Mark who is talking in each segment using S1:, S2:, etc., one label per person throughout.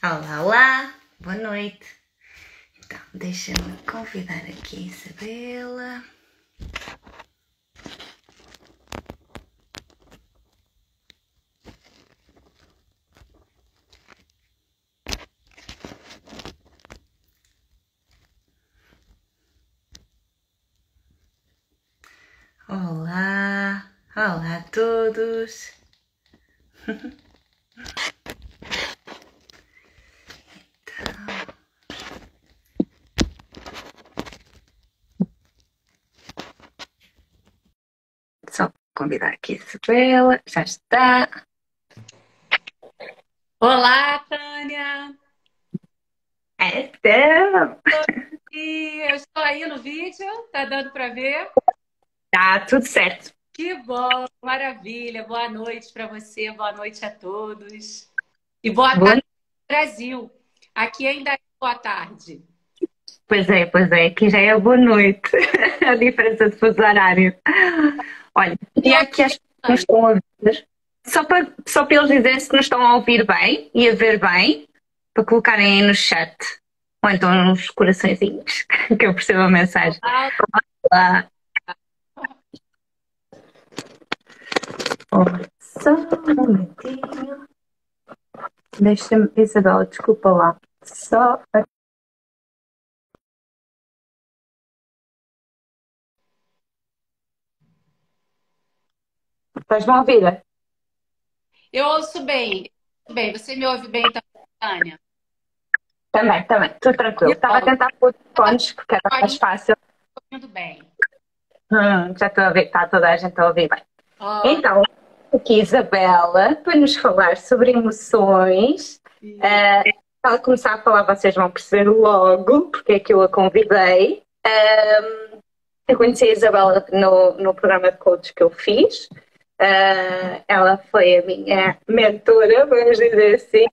S1: Olá, olá, boa noite. Então, deixa-me convidar aqui a Isabela. Olá, olá a todos. Só convidar aqui a Isabela, já está.
S2: Olá, Tânia!
S1: Então,
S2: E eu estou aí no vídeo, tá dando para ver?
S1: está tudo certo.
S2: Que bom, maravilha! Boa noite para você, boa noite a todos. E boa
S1: Boa.
S2: tarde, Brasil. Aqui ainda é boa tarde.
S1: Pois é, aqui já é boa noite. A diferença de fuso horário. Olha, e aqui as pessoas que nos estão a ouvir, só para eles dizerem se nos estão a ouvir bem e a ver bem, para colocarem aí no chat, ou então nos coraçõezinhos, que eu percebo a mensagem. Olá. Olha, só um momentinho. Deixa-me, Isabela, desculpa lá. Só. Estás-me a ouvir?
S2: Eu ouço bem, Você me ouve bem também, Tânia?
S1: Também, tudo tranquilo.
S2: Que
S1: Estava a
S2: bom,
S1: tentar pôr fones, porque era mais fácil.
S2: ouvindo bem.
S1: Já estou a ver que está toda a gente a ouvir bem.
S2: Ó,
S1: Então, aqui Isabela, para nos falar sobre emoções. Ao começar a falar, vocês vão perceber logo porque é que eu a convidei. Eu conheci a Isabela no programa de coach que eu fiz. Ela foi a minha mentora, vamos dizer assim.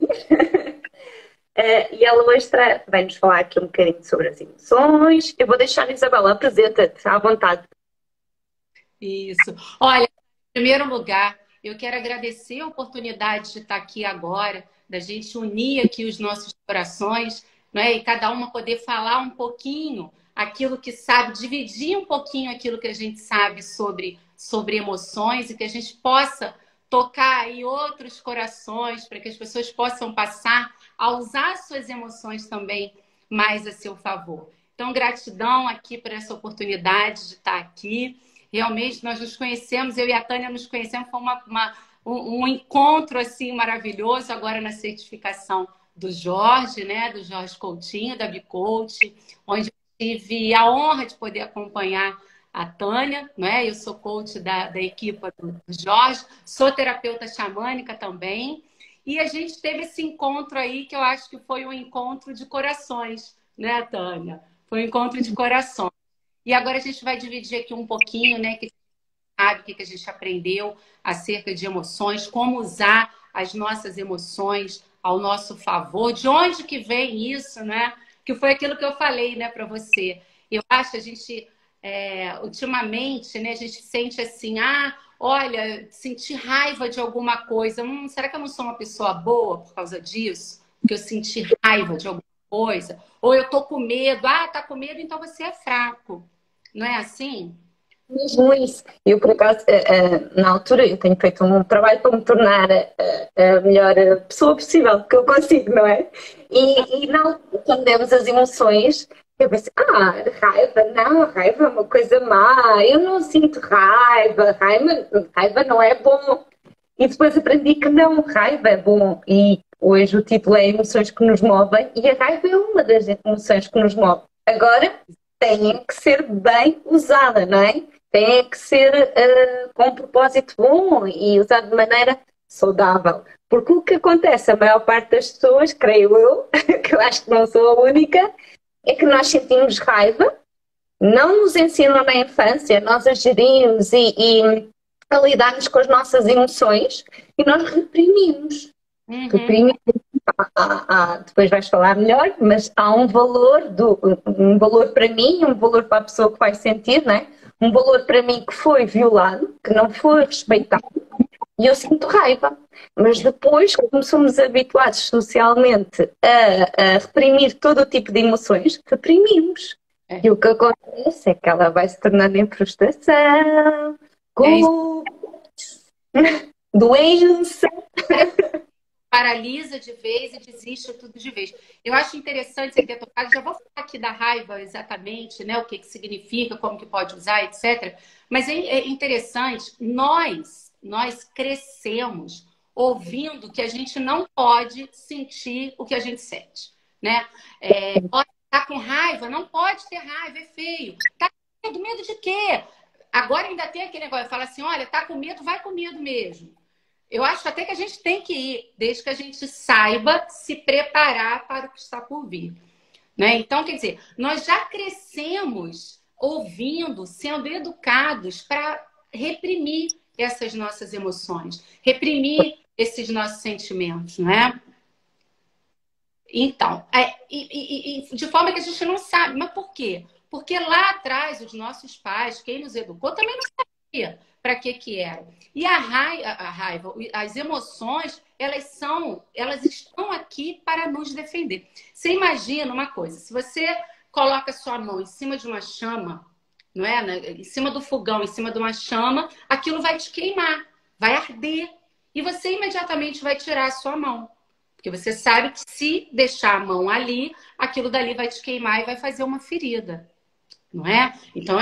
S1: E ela hoje vem-nos falar aqui um bocadinho sobre as emoções. Eu vou deixar a Isabela, apresenta-te à vontade.
S2: isso. Olha, em primeiro lugar, eu quero agradecer a oportunidade de estar aqui agora, da gente unir aqui os nossos corações, né? E cada uma poder falar um pouquinho aquilo que sabe, dividir um pouquinho aquilo que a gente sabe sobre emoções e que a gente possa tocar aí outros corações para que as pessoas possam passar a usar suas emoções também mais a seu favor. Então, gratidão aqui por essa oportunidade de estar aqui. Realmente, nós nos conhecemos, eu e a Tânia nos conhecemos, foi um encontro assim maravilhoso agora na certificação do Jorge, né? Do Jorge Coutinho, da Bicoach, onde eu tive a honra de poder acompanhar a Tânia, né? Eu sou coach da equipe do Jorge, sou terapeuta xamânica também. E a gente teve esse encontro aí que eu acho que foi um encontro de corações, né, Tânia? Foi um encontro de corações. E agora a gente vai dividir aqui um pouquinho, né, que sabe o que a gente aprendeu acerca de emoções, como usar as nossas emoções ao nosso favor, de onde que vem isso, né? Que foi aquilo que eu falei, né, para você. Eu acho que a gente, ultimamente, né, a gente sente assim, olha, sentir raiva de alguma coisa. Será que eu não sou uma pessoa boa por causa disso? Porque eu senti raiva de alguma coisa? Ou eu tô com medo. Tá com medo, então você é fraco. Não é assim?
S1: Mesmo isso. Eu, por acaso, na altura, eu tenho feito um trabalho para me tornar a melhor pessoa possível que eu consigo, não é? E não, quando demos as emoções, eu pensei, raiva, não, raiva é uma coisa má, eu não sinto raiva, raiva não é bom. E depois aprendi que não, raiva é bom. E hoje o título é Emoções que nos movem, e a raiva é uma das emoções que nos move. Agora, tem que ser bem usada, não é? Tem que ser com um propósito bom e usado de maneira saudável. Porque o que acontece, a maior parte das pessoas, creio eu, que eu acho que não sou a única, é que nós sentimos raiva, não nos ensinam na infância, nós a gerimos e a lidarmos com as nossas emoções e nós reprimimos. Reprimimos. Depois vais falar melhor, mas há um valor para mim, um valor para a pessoa que vai sentir, não é? Um valor para mim que foi violado, que não foi respeitado, e eu sinto raiva. Mas depois, como somos habituados socialmente a reprimir todo o tipo de emoções, reprimimos.
S2: É,
S1: E o que acontece é que ela vai se tornando em frustração,
S2: é isso.
S1: culpa, doença.
S2: Paralisa de vez e desiste tudo de vez. Eu acho interessante você ter tocado, já vou falar aqui da raiva exatamente, né? O que que significa, como que pode usar, etc. Mas é interessante, nós crescemos ouvindo que a gente não pode sentir o que a gente sente, né? Olha, tá com raiva? Não pode ter raiva, é feio. Tá com medo? Medo de quê? Agora ainda tem aquele negócio, fala assim, olha, tá com medo, vai com medo mesmo. Eu acho até que a gente tem que ir, desde que a gente saiba se preparar para o que está por vir, né? Então, quer dizer, nós já crescemos ouvindo, sendo educados para reprimir essas nossas emoções, reprimir esses nossos sentimentos, né? Então, de forma que a gente não sabe. Mas por quê? Porque lá atrás, os nossos pais, quem nos educou, também não sabia para que era. E a raiva, as emoções, elas estão aqui para nos defender. Você imagina uma coisa, se você coloca sua mão em cima de uma chama, não é? Em cima do fogão, em cima de uma chama, aquilo vai te queimar, vai arder. E você imediatamente vai tirar a sua mão. Porque você sabe que se deixar a mão ali, aquilo dali vai te queimar e vai fazer uma ferida, não é? Então,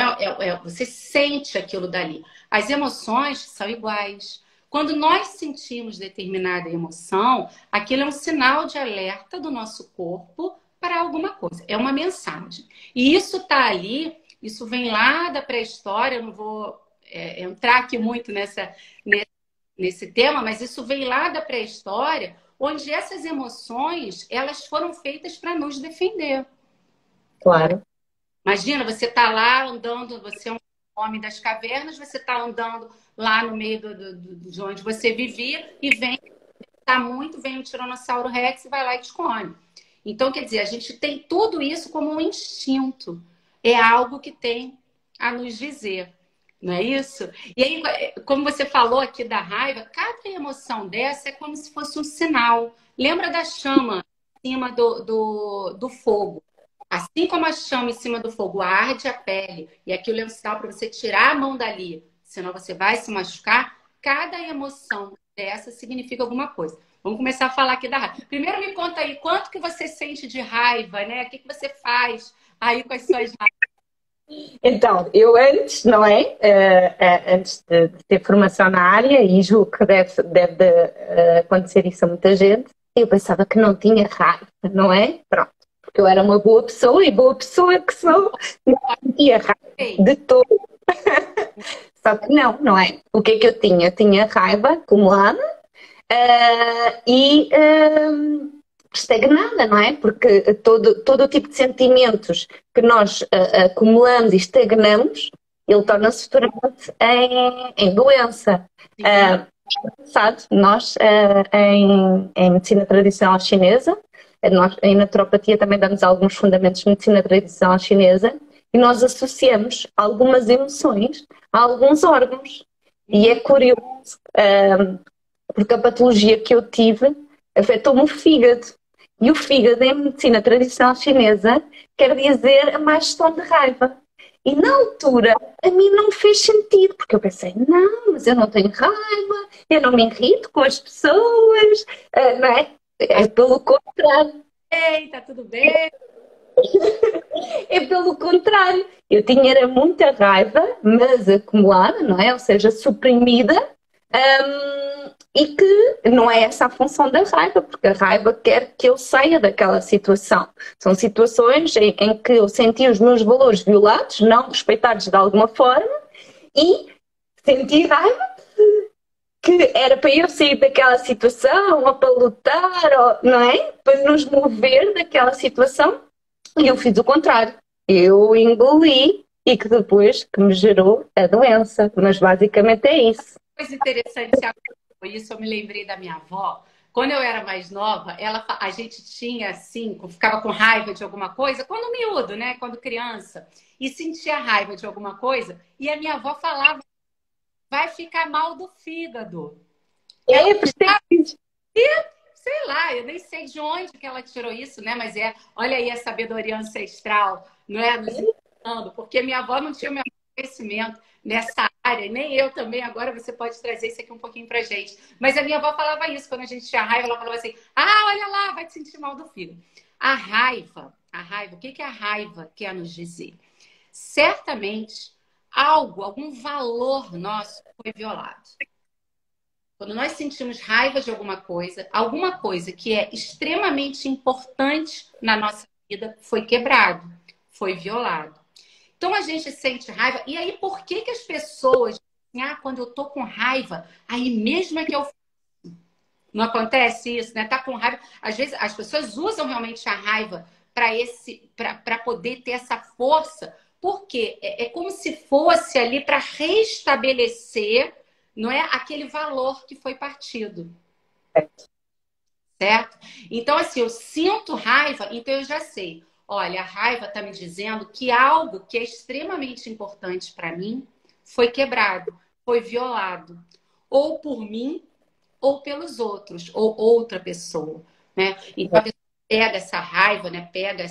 S2: você sente aquilo dali. As emoções são iguais. Quando nós sentimos determinada emoção, aquilo é um sinal de alerta do nosso corpo para alguma coisa. É uma mensagem. E isso está ali, isso vem lá da pré-história, eu não vou entrar aqui muito nesse tema, mas isso vem lá da pré-história, onde essas emoções, elas foram feitas para nos defender.
S1: Claro.
S2: Imagina, você está lá andando, você é um homem das cavernas, você está andando lá no meio de onde você vivia e vem um Tiranossauro Rex e vai lá e te come. Então, quer dizer, a gente tem tudo isso como um instinto. É algo que tem a nos dizer. Não é isso? E aí, como você falou aqui da raiva, cada emoção dessa é como se fosse um sinal. Lembra da chama em cima do fogo? Assim como a chama em cima do fogo arde a pele, e aquilo é um sinal para você tirar a mão dali, senão você vai se machucar, cada emoção dessa significa alguma coisa. Vamos começar a falar aqui da raiva. Primeiro me conta aí, quanto que você sente de raiva, né? O que que você faz aí com as suas raivas?
S1: Então, eu antes, não é? Antes de ter formação na área, e julgo que deve acontecer isso a muita gente, eu pensava que não tinha raiva, não é? Pronto. Porque eu era uma boa pessoa e boa pessoa que sou, não tinha raiva de todo. Só que não é? O que é que eu tinha? Eu tinha raiva acumulada e estagnada, não é? Porque todo o tipo de sentimentos que nós acumulamos e estagnamos, ele torna-se futuramente em doença. Sabe, nós em medicina tradicional chinesa, nós em naturopatia também damos alguns fundamentos de medicina tradicional chinesa e nós associamos algumas emoções a alguns órgãos. E é curioso, porque a patologia que eu tive afetou-me o fígado. E o fígado, em medicina tradicional chinesa, quer dizer a má gestão de raiva. E na altura, a mim não fez sentido, porque eu pensei, não, mas eu não tenho raiva, eu não me irrito com as pessoas, não é? É pelo contrário.
S2: Ei, tá tudo bem?
S1: É pelo contrário. Eu tinha era muita raiva, mas acumulada, não é? Ou seja, suprimida, e que não é essa a função da raiva, porque a raiva quer que eu saia daquela situação. São situações em que eu senti os meus valores violados, não respeitados de alguma forma, e senti raiva que era para eu sair daquela situação, ou para lutar, ou, não é? Para nos mover daquela situação. E eu fiz o contrário. Eu engoli e que depois que me gerou a doença. Mas basicamente é isso.
S2: Coisa interessante, isso eu me lembrei da minha avó. Quando eu era mais nova, a gente tinha assim, ficava com raiva de alguma coisa, quando miúdo, né? Quando criança, e sentia raiva de alguma coisa, e a minha avó falava, vai ficar mal do fígado. Ela,
S1: É, por isso é que diz.
S2: sei lá, eu nem sei de onde que ela tirou isso, né? Mas olha aí a sabedoria ancestral, não é? Nos ensinando, porque minha avó não tinha o meu conhecimento nessa área, e nem eu também. Agora você pode trazer isso aqui um pouquinho pra gente. Mas a minha avó falava isso, quando a gente tinha raiva, ela falava assim: ah, olha lá, vai te sentir mal do filho. O que que a raiva quer nos dizer? Certamente, algum valor nosso foi violado. Quando nós sentimos raiva de alguma coisa que é extremamente importante na nossa vida foi quebrado, foi violado. Então a gente sente raiva. E aí, por que que as pessoas, quando eu tô com raiva, aí mesmo é que eu. Não acontece isso, né? Tá com raiva. Às vezes as pessoas usam realmente a raiva para poder ter essa força, porque é como se fosse ali para restabelecer, não é, aquele valor que foi partido, certo? Então, assim, eu sinto raiva, então eu já sei. Olha, a raiva está me dizendo que algo que é extremamente importante para mim foi quebrado, foi violado, ou por mim, ou pelos outros, ou outra pessoa, né? Então a pessoa pega essa raiva, né? Pega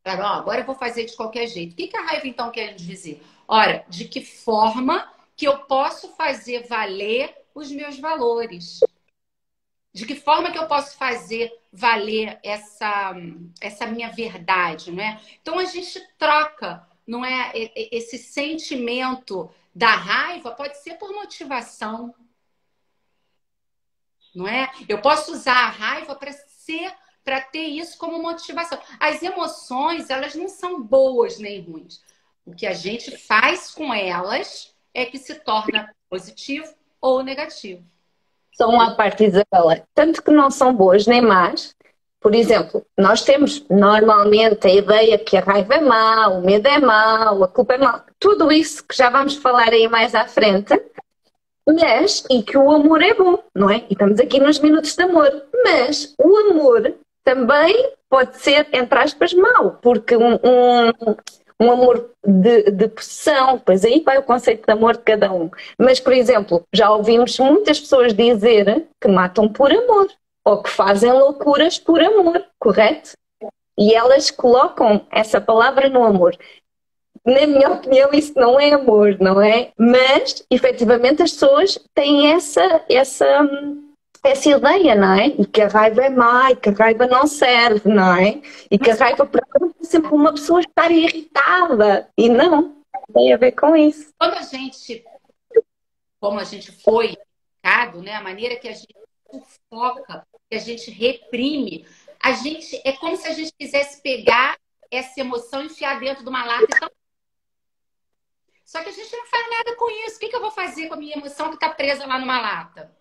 S2: ó, agora eu vou fazer de qualquer jeito. O que que a raiva então quer dizer? Ora, de que forma que eu posso fazer valer os meus valores? De que forma que eu posso fazer valer essa minha verdade, não é? Então a gente troca, não é? Esse sentimento da raiva pode ser por motivação, não é? Eu posso usar a raiva para ter isso como motivação. As emoções, elas não são boas nem ruins. O que a gente faz com elas é que se torna positivo ou negativo.
S1: São uma parte, Isabela, tanto que não são boas nem más. Por exemplo, nós temos normalmente a ideia que a raiva é má, o medo é mau, a culpa é má, tudo isso que já vamos falar aí mais à frente, mas, e que o amor é bom, não é? E estamos aqui nos minutos de amor, mas o amor também pode ser, entre aspas, mau, porque um amor de possessão, pois aí vai o conceito de amor de cada um. Mas, por exemplo, já ouvimos muitas pessoas dizer que matam por amor, ou que fazem loucuras por amor, correto? E elas colocam essa palavra no amor. Na minha opinião, isso não é amor, não é? Mas, efetivamente, as pessoas têm essa ideia, não é? E que a raiva é má, e que a raiva não serve, não é? E que a raiva para é sempre uma pessoa estar irritada. E não, tem a ver com isso.
S2: Quando como a gente foi educado, né? A maneira que a gente sufoca, que a gente reprime, é como se a gente quisesse pegar essa emoção e enfiar dentro de uma lata. Então, só que a gente não faz nada com isso. O que eu vou fazer com a minha emoção que está presa lá numa lata?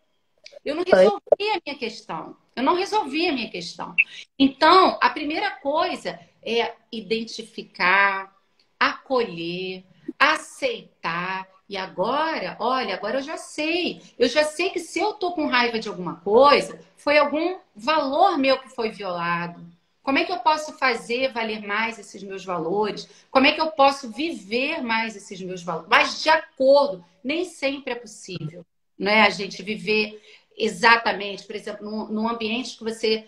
S2: Eu não resolvi a minha questão. Eu não resolvi a minha questão. Então, a primeira coisa é identificar, acolher, aceitar. E agora, olha, agora eu já sei. Eu já sei que se eu tô com raiva de alguma coisa, foi algum valor meu que foi violado. Como é que eu posso fazer valer mais esses meus valores? Como é que eu posso viver mais esses meus valores? Mas de acordo, nem sempre é possível, não é? A gente viver exatamente, por exemplo, num ambiente que você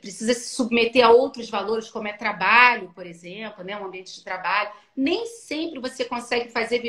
S2: precisa se submeter a outros valores, como é trabalho, por exemplo, né? Um ambiente de trabalho. Nem sempre você consegue fazer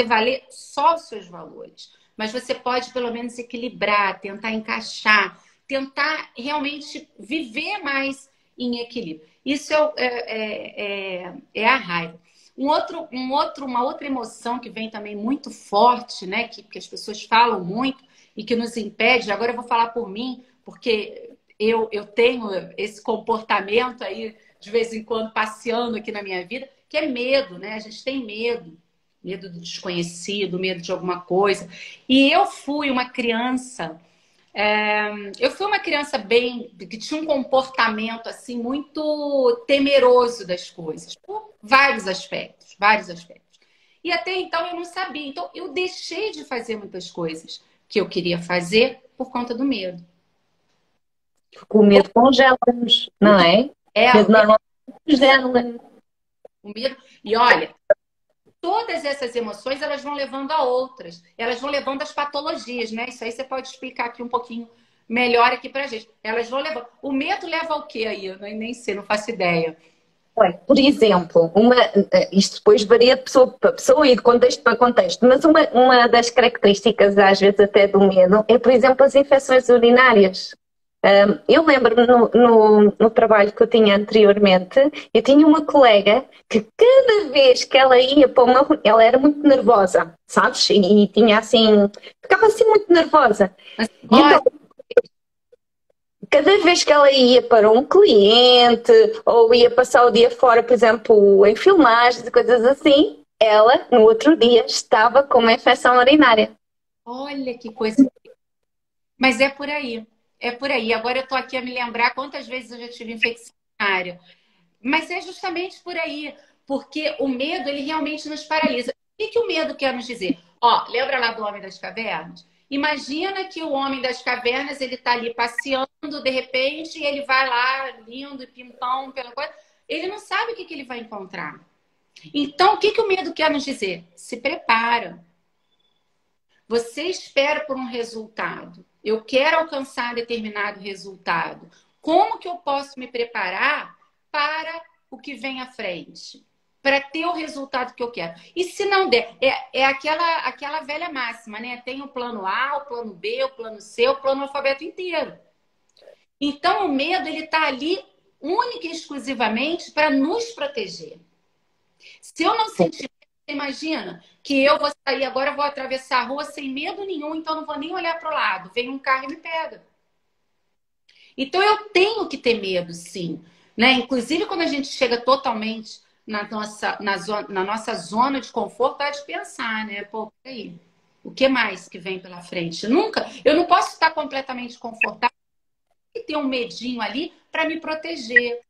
S2: valer só os seus valores. Mas você pode, pelo menos, equilibrar, tentar encaixar, tentar realmente viver mais em equilíbrio. Isso é a raiva. Uma outra emoção que vem também muito forte, né? Que as pessoas falam muito e que nos impede, agora eu vou falar por mim, porque eu tenho esse comportamento aí, de vez em quando, passeando aqui na minha vida, que é medo, né? A gente tem medo. Medo do desconhecido, medo de alguma coisa. E eu fui uma criança... eu fui uma criança que tinha um comportamento assim muito temeroso das coisas, por vários aspectos, vários aspectos. E até então eu não sabia. Então eu deixei de fazer muitas coisas que eu queria fazer por conta do medo.
S1: Porque o medo congela-nos, não é? O medo normalmente congela-nos.
S2: O medo. E olha, todas essas emoções, elas vão levando a outras. Elas vão levando às patologias, né? Isso aí você pode explicar aqui um pouquinho melhor aqui pra gente. Elas vão levando. O medo leva ao quê aí? Eu nem sei, não faço ideia.
S1: Olha, por exemplo, isto depois varia de pessoa para pessoa e de contexto para contexto, mas uma das características, às vezes até do medo, é, por exemplo, as infecções urinárias. Eu lembro-me no trabalho que eu tinha anteriormente, eu tinha uma colega que cada vez que ela ia para uma... Ela era muito nervosa, sabes? E tinha assim... Ficava assim muito nervosa.
S2: Mas,
S1: E
S2: olha,
S1: então, cada vez que ela ia para um cliente ou ia passar o dia fora, por exemplo, em filmagens e coisas assim, ela, no outro dia, estava com uma infecção urinária.
S2: olha que coisa. Mas é por aí. É por aí. Agora eu tô aqui a me lembrar quantas vezes eu já tive infecção urinária. Mas é justamente por aí. Porque o medo, ele realmente nos paralisa. O que que o medo quer nos dizer? Ó, lembra lá do Homem das Cavernas? Imagina que o Homem das Cavernas, ele tá ali passeando, de repente, e ele vai lá, lindo e pimpão, pela coisa. Ele não sabe o que que ele vai encontrar. Então, o que que o medo quer nos dizer? Se prepara. Você espera por um resultado. Eu quero alcançar determinado resultado. Como que eu posso me preparar para o que vem à frente? Para ter o resultado que eu quero. E se não der, é aquela velha máxima, né? Tem o plano A, o plano B, o plano C, o plano alfabeto inteiro. Então, o medo, ele está ali única e exclusivamente para nos proteger. Se eu não sentir, você imagina que eu vou sair agora, vou atravessar a rua sem medo nenhum, então não vou nem olhar para o lado. Vem um carro e me pega. Então eu tenho que ter medo, sim. Né? Inclusive, quando a gente chega totalmente na nossa zona de conforto, há de pensar, né? Pô, peraí, o que mais que vem pela frente? Eu não posso estar completamente confortável e ter um medinho ali para me proteger,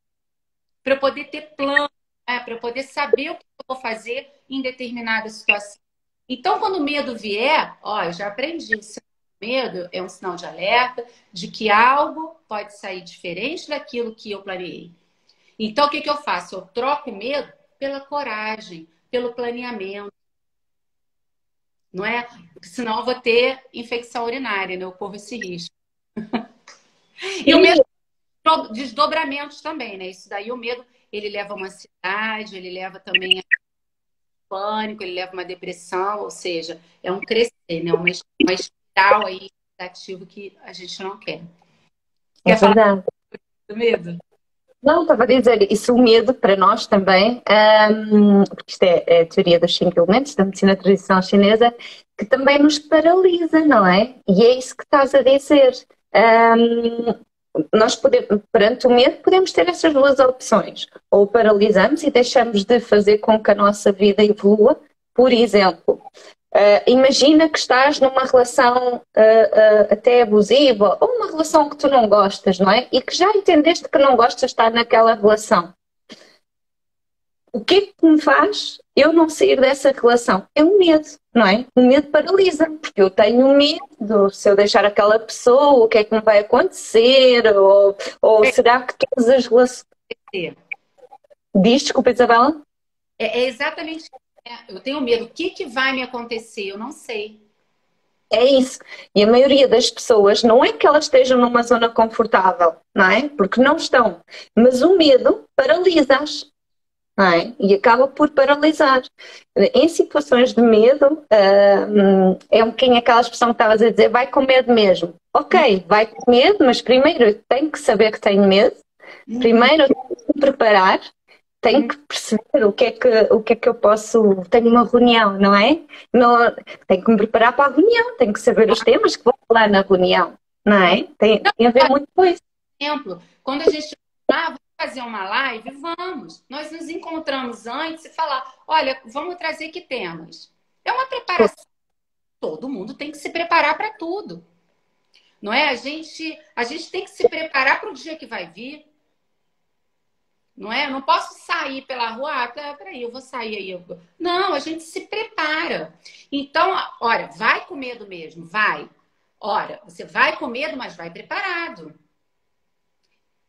S2: para eu poder ter plano, né? Para eu poder saber o que eu vou fazer em determinada situação. Então, quando o medo vier, ó, eu já aprendi, se o medo é um sinal de alerta de que algo pode sair diferente daquilo que eu planejei. Então, o que que eu faço? Eu troco o medo pela coragem, pelo planeamento, não é? Porque senão eu vou ter infecção urinária, né? Eu corro esse risco. E o medo desdobramentos também, né? Isso daí, o medo, ele leva a uma ansiedade, ele leva também a pânico, ele leva a uma depressão, ou seja, é um crescer, né? Uma espiral aí negativo que a gente não quer.
S1: É
S2: Quer falar
S1: verdade.
S2: do medo?
S1: Não, estava a dizer, isso o medo para nós também, porque isto é a teoria dos 5 elementos da medicina tradicional chinesa, que também nos paralisa, não é? E é isso que estás a dizer. Nós perante o medo podemos ter essas duas opções. Ou paralisamos e deixamos de fazer com que a nossa vida evolua. Por exemplo, imagina que estás numa relação até abusiva ou uma relação que tu não gostas, não é? E que já entendeste que não gostas de estar naquela relação. O que é que me faz eu não sair dessa relação? É o medo, não é? O medo paralisa, porque eu tenho medo, se eu deixar aquela pessoa, o que é que me vai acontecer? Ou será que todas as relações... Diz, desculpa, Isabela?
S2: É exatamente isso. Eu tenho medo. O que que vai me acontecer? Eu não sei.
S1: É isso. E a maioria das pessoas não é que elas estejam numa zona confortável, não é? Porque não estão. Mas o medo paralisa-as, não é? E acaba por paralisar. Em situações de medo, é um bocadinho aquela expressão que estavas a dizer, vai com medo mesmo. Ok, vai com medo, mas primeiro eu tenho que saber que tenho medo. Primeiro eu tenho que me preparar. Tenho que perceber o que é que eu posso. Tenho uma reunião, não é? Tenho que me preparar para a reunião, tenho que saber os temas que vou falar na reunião, não é? Tem a ver muito com isso.
S2: Por exemplo, quando a gente vamos fazer uma live, vamos. Nós nos encontramos antes e falar, olha, vamos trazer que temas. É uma preparação. Todo mundo tem que se preparar para tudo. Não é? A gente tem que se preparar para o dia que vai vir. Não é? Eu não posso sair pela rua, peraí, eu vou sair aí. Não, a gente se prepara. Então, olha, vai com medo mesmo, vai. Ora, você vai com medo, mas vai preparado.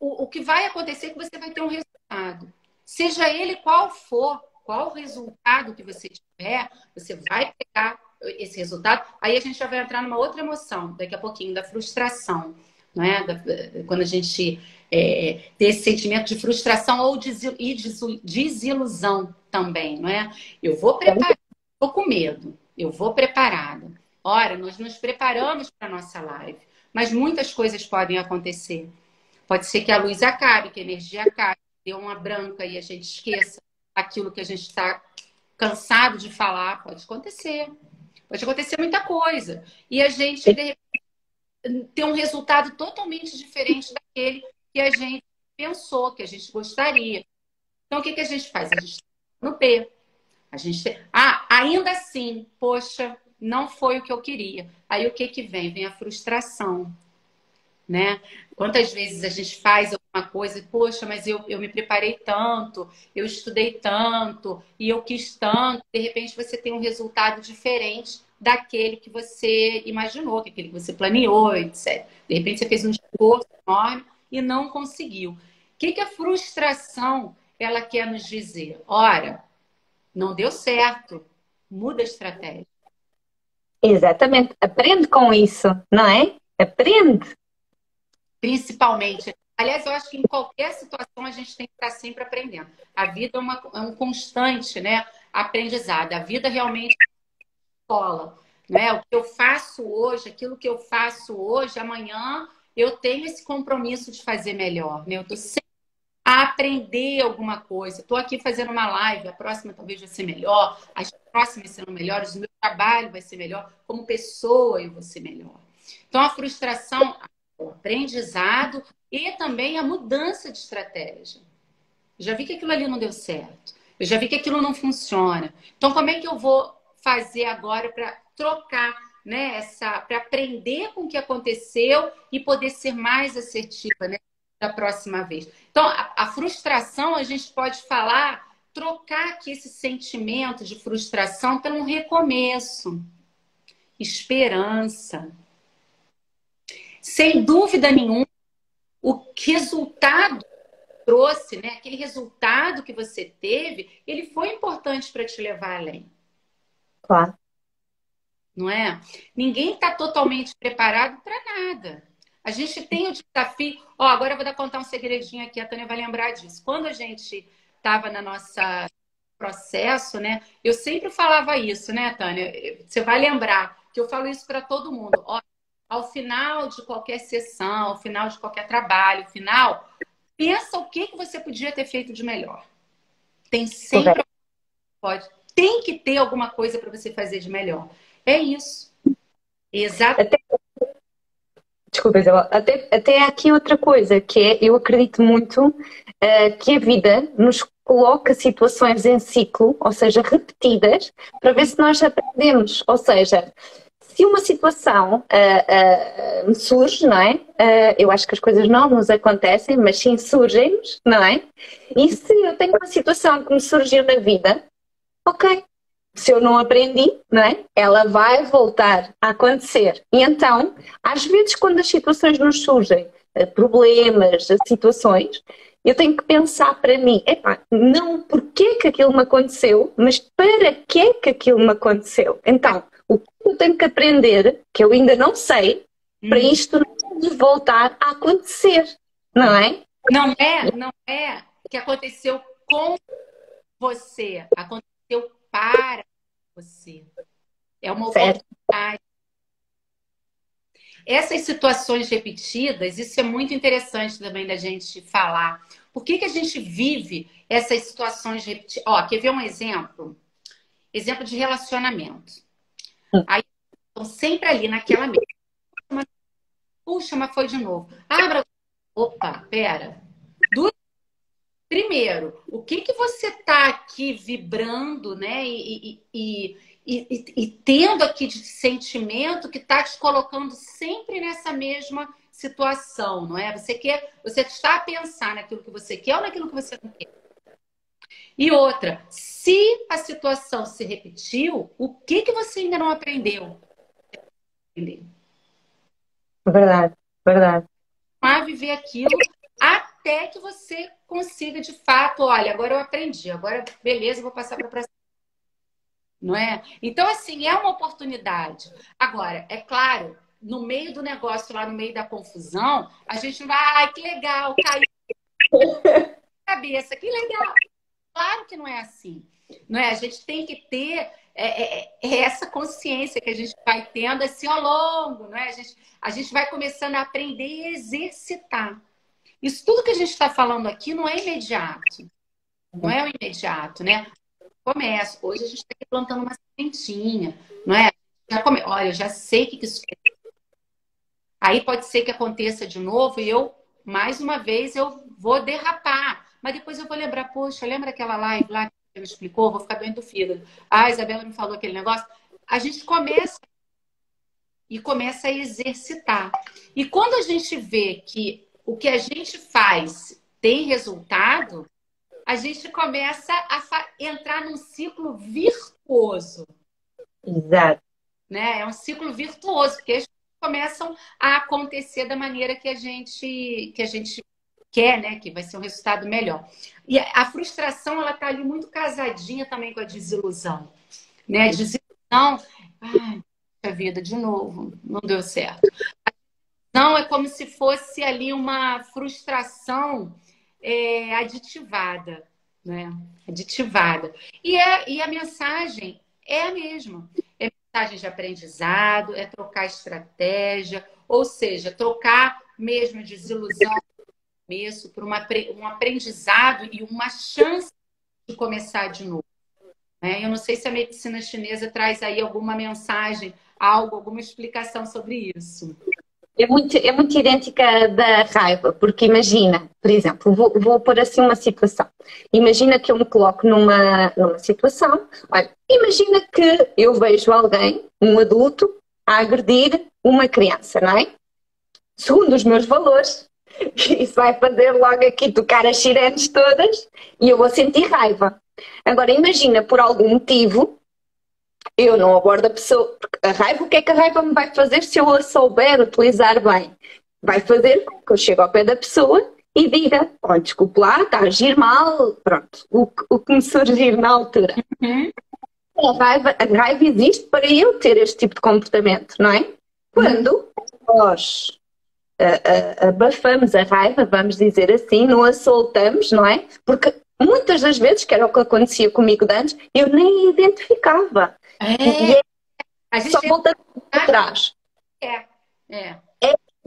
S2: O que vai acontecer é que você vai ter um resultado. Seja ele qual for, qual o resultado que você tiver, você vai pegar esse resultado. Aí a gente já vai entrar numa outra emoção, daqui a pouquinho, da frustração, não é? Quando a gente tem esse sentimento de frustração ou desilusão também, não é? Eu vou preparar, estou com medo, eu vou preparada. Ora, nós nos preparamos para a nossa live, mas muitas coisas podem acontecer. Pode ser que a luz acabe, que a energia acabe, dê uma branca e a gente esqueça aquilo que a gente está cansado de falar. Pode acontecer. Pode acontecer muita coisa. E a gente, de repente, ter um resultado totalmente diferente daquele que a gente pensou, que a gente gostaria. Então, o que a gente faz? A gente no P. A gente... ainda assim, poxa, não foi o que eu queria. Aí o que vem? Vem a frustração. Né? Quantas vezes a gente faz alguma coisa, poxa, mas eu me preparei tanto, eu estudei tanto, e eu quis tanto, de repente você tem um resultado diferente daquele que você imaginou, aquele que você planeou, etc. De repente você fez um esforço enorme e não conseguiu. O que a frustração ela quer nos dizer? Ora, não deu certo, muda a estratégia.
S1: Exatamente. Aprende com isso, não é? Aprende.
S2: Principalmente. Aliás, eu acho que em qualquer situação a gente tem que estar sempre aprendendo. A vida é um constante, né, aprendizado. A vida realmente é uma escola, né? O que eu faço hoje, aquilo que eu faço hoje, amanhã eu tenho esse compromisso de fazer melhor, né? Eu estou sempre a aprender alguma coisa. Estou aqui fazendo uma live, a próxima talvez vai ser melhor, as próximas serão melhores, o meu trabalho vai ser melhor, como pessoa eu vou ser melhor. Então, a frustração, o aprendizado e também a mudança de estratégia. Eu já vi que aquilo ali não deu certo. Eu já vi que aquilo não funciona. Então, como é que eu vou fazer agora para trocar, né, para aprender com o que aconteceu e poder ser mais assertiva, né, da próxima vez? Então, a frustração, a gente pode falar, trocar aqui esse sentimento de frustração por um recomeço, esperança. Sem dúvida nenhuma, o resultado trouxe, né? Aquele resultado que você teve, ele foi importante para te levar além.
S1: Claro.
S2: Não é? Ninguém está totalmente preparado para nada. A gente tem o desafio. Agora eu vou contar um segredinho aqui, a Tânia vai lembrar disso. Quando a gente estava na nossa processo, né? Eu sempre falava isso, né, Tânia? Você vai lembrar que eu falo isso para todo mundo. Ao final de qualquer sessão, ao final de qualquer trabalho, final, pensa o que você podia ter feito de melhor. Tem sempre tem que ter alguma coisa para você fazer de melhor. É isso. Exato.
S1: Desculpa, Isabel. Até aqui outra coisa, que é, eu acredito muito que a vida nos coloca situações em ciclo, ou seja, repetidas, para ver se nós aprendemos. Ou seja, se uma situação me surge, não é? Eu acho que as coisas não nos acontecem, mas sim surgem-nos, não é? E se eu tenho uma situação que me surgiu na vida, ok, se eu não aprendi, não é? Ela vai voltar a acontecer. E então, às vezes, quando as situações nos surgem, problemas, situações, eu tenho que pensar para mim, não porque que aquilo me aconteceu, mas para que aquilo me aconteceu. Então, o que eu tenho que aprender, que eu ainda não sei, para isto não voltar a acontecer, não é?
S2: Não é que aconteceu com você, aconteceu para você. É uma oportunidade. Essas situações repetidas, isso é muito interessante também da gente falar. Por que a gente vive essas situações repetidas? Quer ver um exemplo? Exemplo de relacionamento. Aí estão sempre ali naquela mesa. Puxa, mas foi de novo. Opa, pera. Primeiro, o que você está aqui vibrando, né? E tendo aqui de sentimento que está te colocando sempre nessa mesma situação, não é? Você está a pensar naquilo que você quer ou naquilo que você não quer. E outra, se a situação se repetiu, o que você ainda não aprendeu?
S1: Verdade, verdade.
S2: A viver aquilo até que você consiga, de fato, olha, agora eu aprendi, agora beleza, vou passar para a próxima. Não é? Então, assim, é uma oportunidade. Agora, é claro, no meio do negócio, lá no meio da confusão, a gente não vai, ai, que legal, caiu a cabeça, que legal. Claro que não é assim. Não é? A gente tem que ter essa consciência que a gente vai tendo assim ao longo, não é? A gente vai começando a aprender e exercitar. Isso tudo que a gente está falando aqui não é imediato. Não é o imediato, né? Começa. Hoje a gente está aqui plantando uma sementinha, não é? Olha, eu já sei o que isso quer. Aí pode ser que aconteça de novo e eu, mais uma vez, eu vou derrapar. Mas depois eu vou lembrar, poxa, lembra aquela live lá que ela explicou? Vou ficar doente do fígado. Ah, a Isabela me falou aquele negócio. A gente começa a exercitar. E quando a gente vê que o que a gente faz tem resultado, a gente começa a entrar num ciclo virtuoso.
S1: Exato.
S2: Né? É um ciclo virtuoso, porque as coisas começam a acontecer da maneira que a gente quer, né? Que vai ser um resultado melhor. E a frustração, ela tá ali muito casadinha também com a desilusão, né? A desilusão, ai, puxa vida, de novo, não deu certo. Não, é como se fosse ali uma frustração aditivada, né? Aditivada. E a mensagem é a mesma. É mensagem de aprendizado, é trocar estratégia, ou seja, trocar mesmo desilusão no começo por um aprendizado e uma chance de começar de novo. Né? Eu não sei se a medicina chinesa traz aí alguma mensagem, alguma explicação sobre isso.
S1: É muito idêntica da raiva, porque imagina, por exemplo, vou pôr assim uma situação. Imagina que eu me coloco numa situação, olha, imagina que eu vejo alguém, um adulto, a agredir uma criança, não é? Segundo os meus valores, isso vai fazer logo aqui tocar as sirenes todas e eu vou sentir raiva. Agora imagina, por algum motivo, eu não abordo a pessoa, porque a raiva, o que é que a raiva me vai fazer se eu a souber utilizar bem? Vai fazer com que eu chegue ao pé da pessoa e diga, olha, desculpe lá, está a agir mal, pronto, o que me surgir na altura.
S2: Uhum.
S1: A raiva existe para eu ter este tipo de comportamento, não é? Quando nós abafamos a raiva, vamos dizer assim, não a soltamos, não é? Porque muitas das vezes, que era o que acontecia comigo de antes, eu nem identificava. E
S2: A gente
S1: só voltando para trás.
S2: É.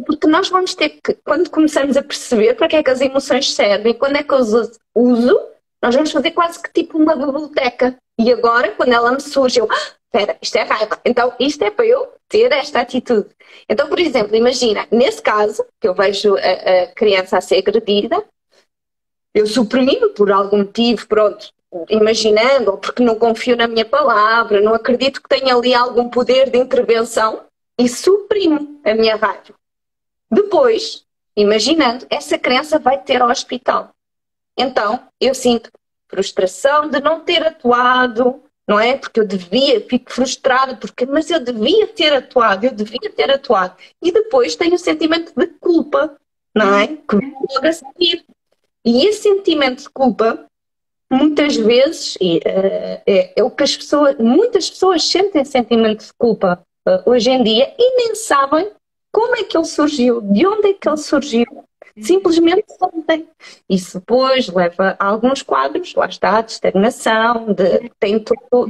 S1: Porque nós vamos ter que, quando começamos a perceber para que é que as emoções servem, quando é que eu as uso, nós vamos fazer quase que tipo uma biblioteca. E agora, quando ela me surge, eu, espera, isto é raiva. Então, isto é para eu ter esta atitude. Então, por exemplo, imagina, nesse caso, que eu vejo a criança a ser agredida, eu suprimi-me por algum motivo, pronto, imaginando, ou porque não confio na minha palavra, não acredito que tenha ali algum poder de intervenção e suprimo a minha raiva. Depois, imaginando, essa criança vai ter ao hospital. Então, eu sinto frustração de não ter atuado, não é? Porque eu fico frustrada, mas eu devia ter atuado, eu devia ter atuado. E depois tenho o sentimento de culpa, não é? Que me logo a seguir. E esse sentimento de culpa, muitas vezes, é o que muitas pessoas sentem sentimento de culpa hoje em dia e nem sabem como é que ele surgiu, de onde é que ele surgiu. Simplesmente sentem. Isso depois leva a alguns quadros, lá está, de estagnação, tem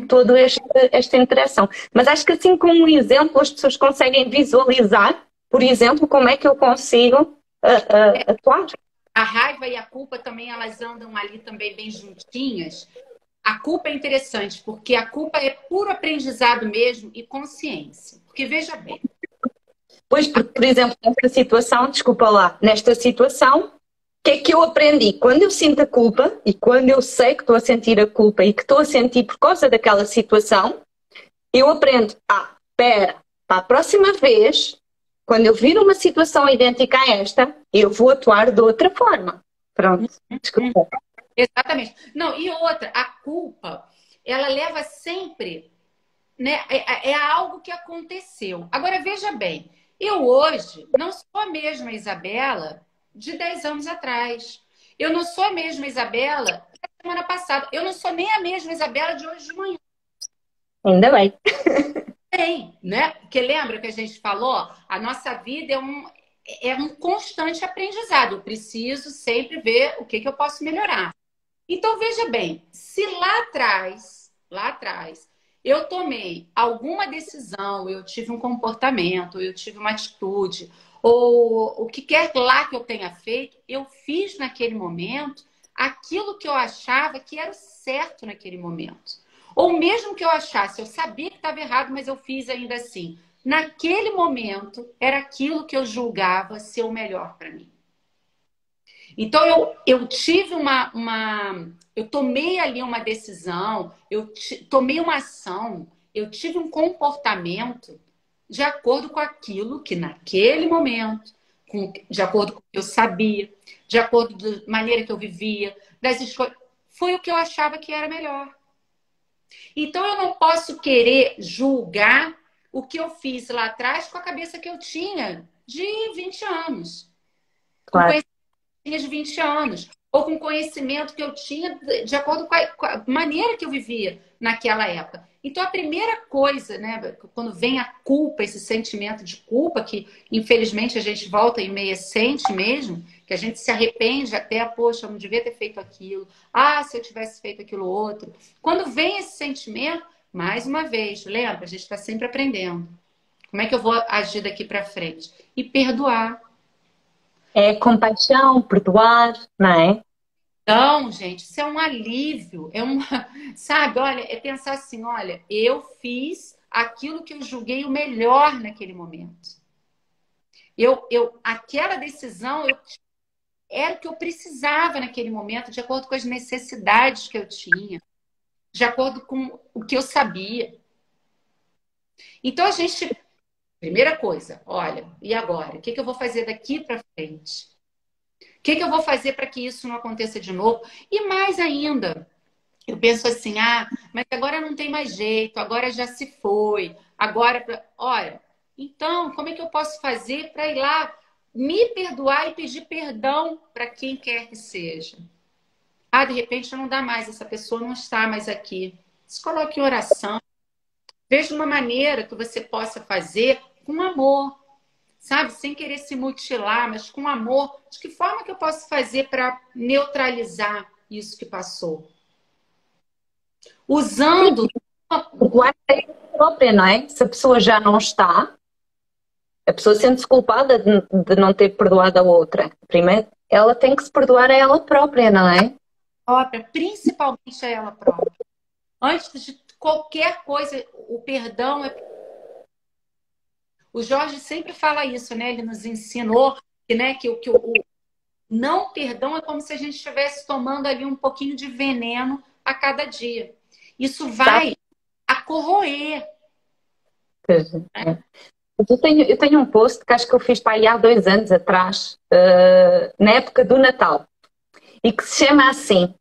S1: toda esta interação. Mas acho que assim como um exemplo, as pessoas conseguem visualizar, por exemplo, como é que eu consigo atuar.
S2: A raiva e a culpa também, elas andam ali também bem juntinhas. A culpa é interessante, porque a culpa é puro aprendizado mesmo e consciência. Porque veja bem.
S1: Pois, porque, por exemplo, nesta situação, o que é que eu aprendi? Quando eu sinto a culpa, e quando eu sei que estou a sentir a culpa e que estou a sentir por causa daquela situação, eu aprendo, espera, para a próxima vez, quando eu vir uma situação idêntica a esta, eu vou atuar de outra forma. Pronto, desculpa.
S2: Exatamente. Não, e outra, a culpa, ela leva sempre, né, é algo que aconteceu. Agora, veja bem, eu hoje não sou a mesma Isabela de 10 anos atrás. Eu não sou a mesma Isabela da semana passada. Eu não sou nem a mesma Isabela de hoje de manhã.
S1: Ainda bem.
S2: Tem, né? Porque lembra que a gente falou? A nossa vida é um constante aprendizado. Eu preciso sempre ver o que eu posso melhorar. Então, veja bem, se lá atrás, eu tomei alguma decisão, eu tive um comportamento, eu tive uma atitude, ou o que quer lá que eu tenha feito, eu fiz naquele momento aquilo que eu achava que era o certo naquele momento. Ou mesmo que eu achasse, eu sabia que estava errado, mas eu fiz ainda assim. Naquele momento, era aquilo que eu julgava ser o melhor para mim. Então, eu tive eu tomei ali uma decisão, tomei uma ação, eu tive um comportamento de acordo com aquilo que naquele momento, de acordo com o que eu sabia, de acordo com a maneira que eu vivia, das escolhas, foi o que eu achava que era melhor. Então, eu não posso querer julgar o que eu fiz lá atrás com a cabeça que eu tinha de 20 anos.
S1: Claro.
S2: De 20 anos, ou com conhecimento que eu tinha de acordo com a maneira que eu vivia naquela época. Então, a primeira coisa, né, quando vem a culpa, esse sentimento de culpa, que infelizmente a gente volta e meia sente mesmo, que a gente se arrepende até, poxa, eu não devia ter feito aquilo, ah, se eu tivesse feito aquilo outro. Quando vem esse sentimento, mais uma vez, lembra, a gente está sempre aprendendo. Como é que eu vou agir daqui para frente? E perdoar.
S1: É compaixão, perdoar, não é?
S2: Então, gente, isso é um alívio, sabe, olha, é pensar assim, olha, eu fiz aquilo que eu julguei o melhor naquele momento. Aquela decisão era o que eu precisava naquele momento, de acordo com as necessidades que eu tinha, de acordo com o que eu sabia. Então, primeira coisa, olha, e agora? O que eu vou fazer daqui para frente? O que eu vou fazer para que isso não aconteça de novo? E mais ainda, eu penso assim, mas agora não tem mais jeito, agora já se foi, agora, olha, então, como é que eu posso fazer para ir lá me perdoar e pedir perdão para quem quer que seja? De repente não dá mais, essa pessoa não está mais aqui. Se coloque em oração, veja uma maneira que você possa fazer com amor, sabe? Sem querer se mutilar, mas com amor. De que forma que eu posso fazer para neutralizar isso que passou? Usando.
S1: Perdoar é ela própria, não é? Se a pessoa já não está, a pessoa sente-se culpada de não ter perdoado a outra. Primeiro, ela tem que se perdoar a ela própria, não é?
S2: Própria, principalmente a ela própria. Antes de qualquer coisa, o perdão é. O Jorge sempre fala isso, né? Ele nos ensinou que, né, que o não perdão é como se a gente estivesse tomando ali um pouquinho de veneno a cada dia. Isso vai a corroer.
S1: Né? Eu tenho um post que acho que eu fiz para aí há 2 anos atrás, na época do Natal, e que se chama assim: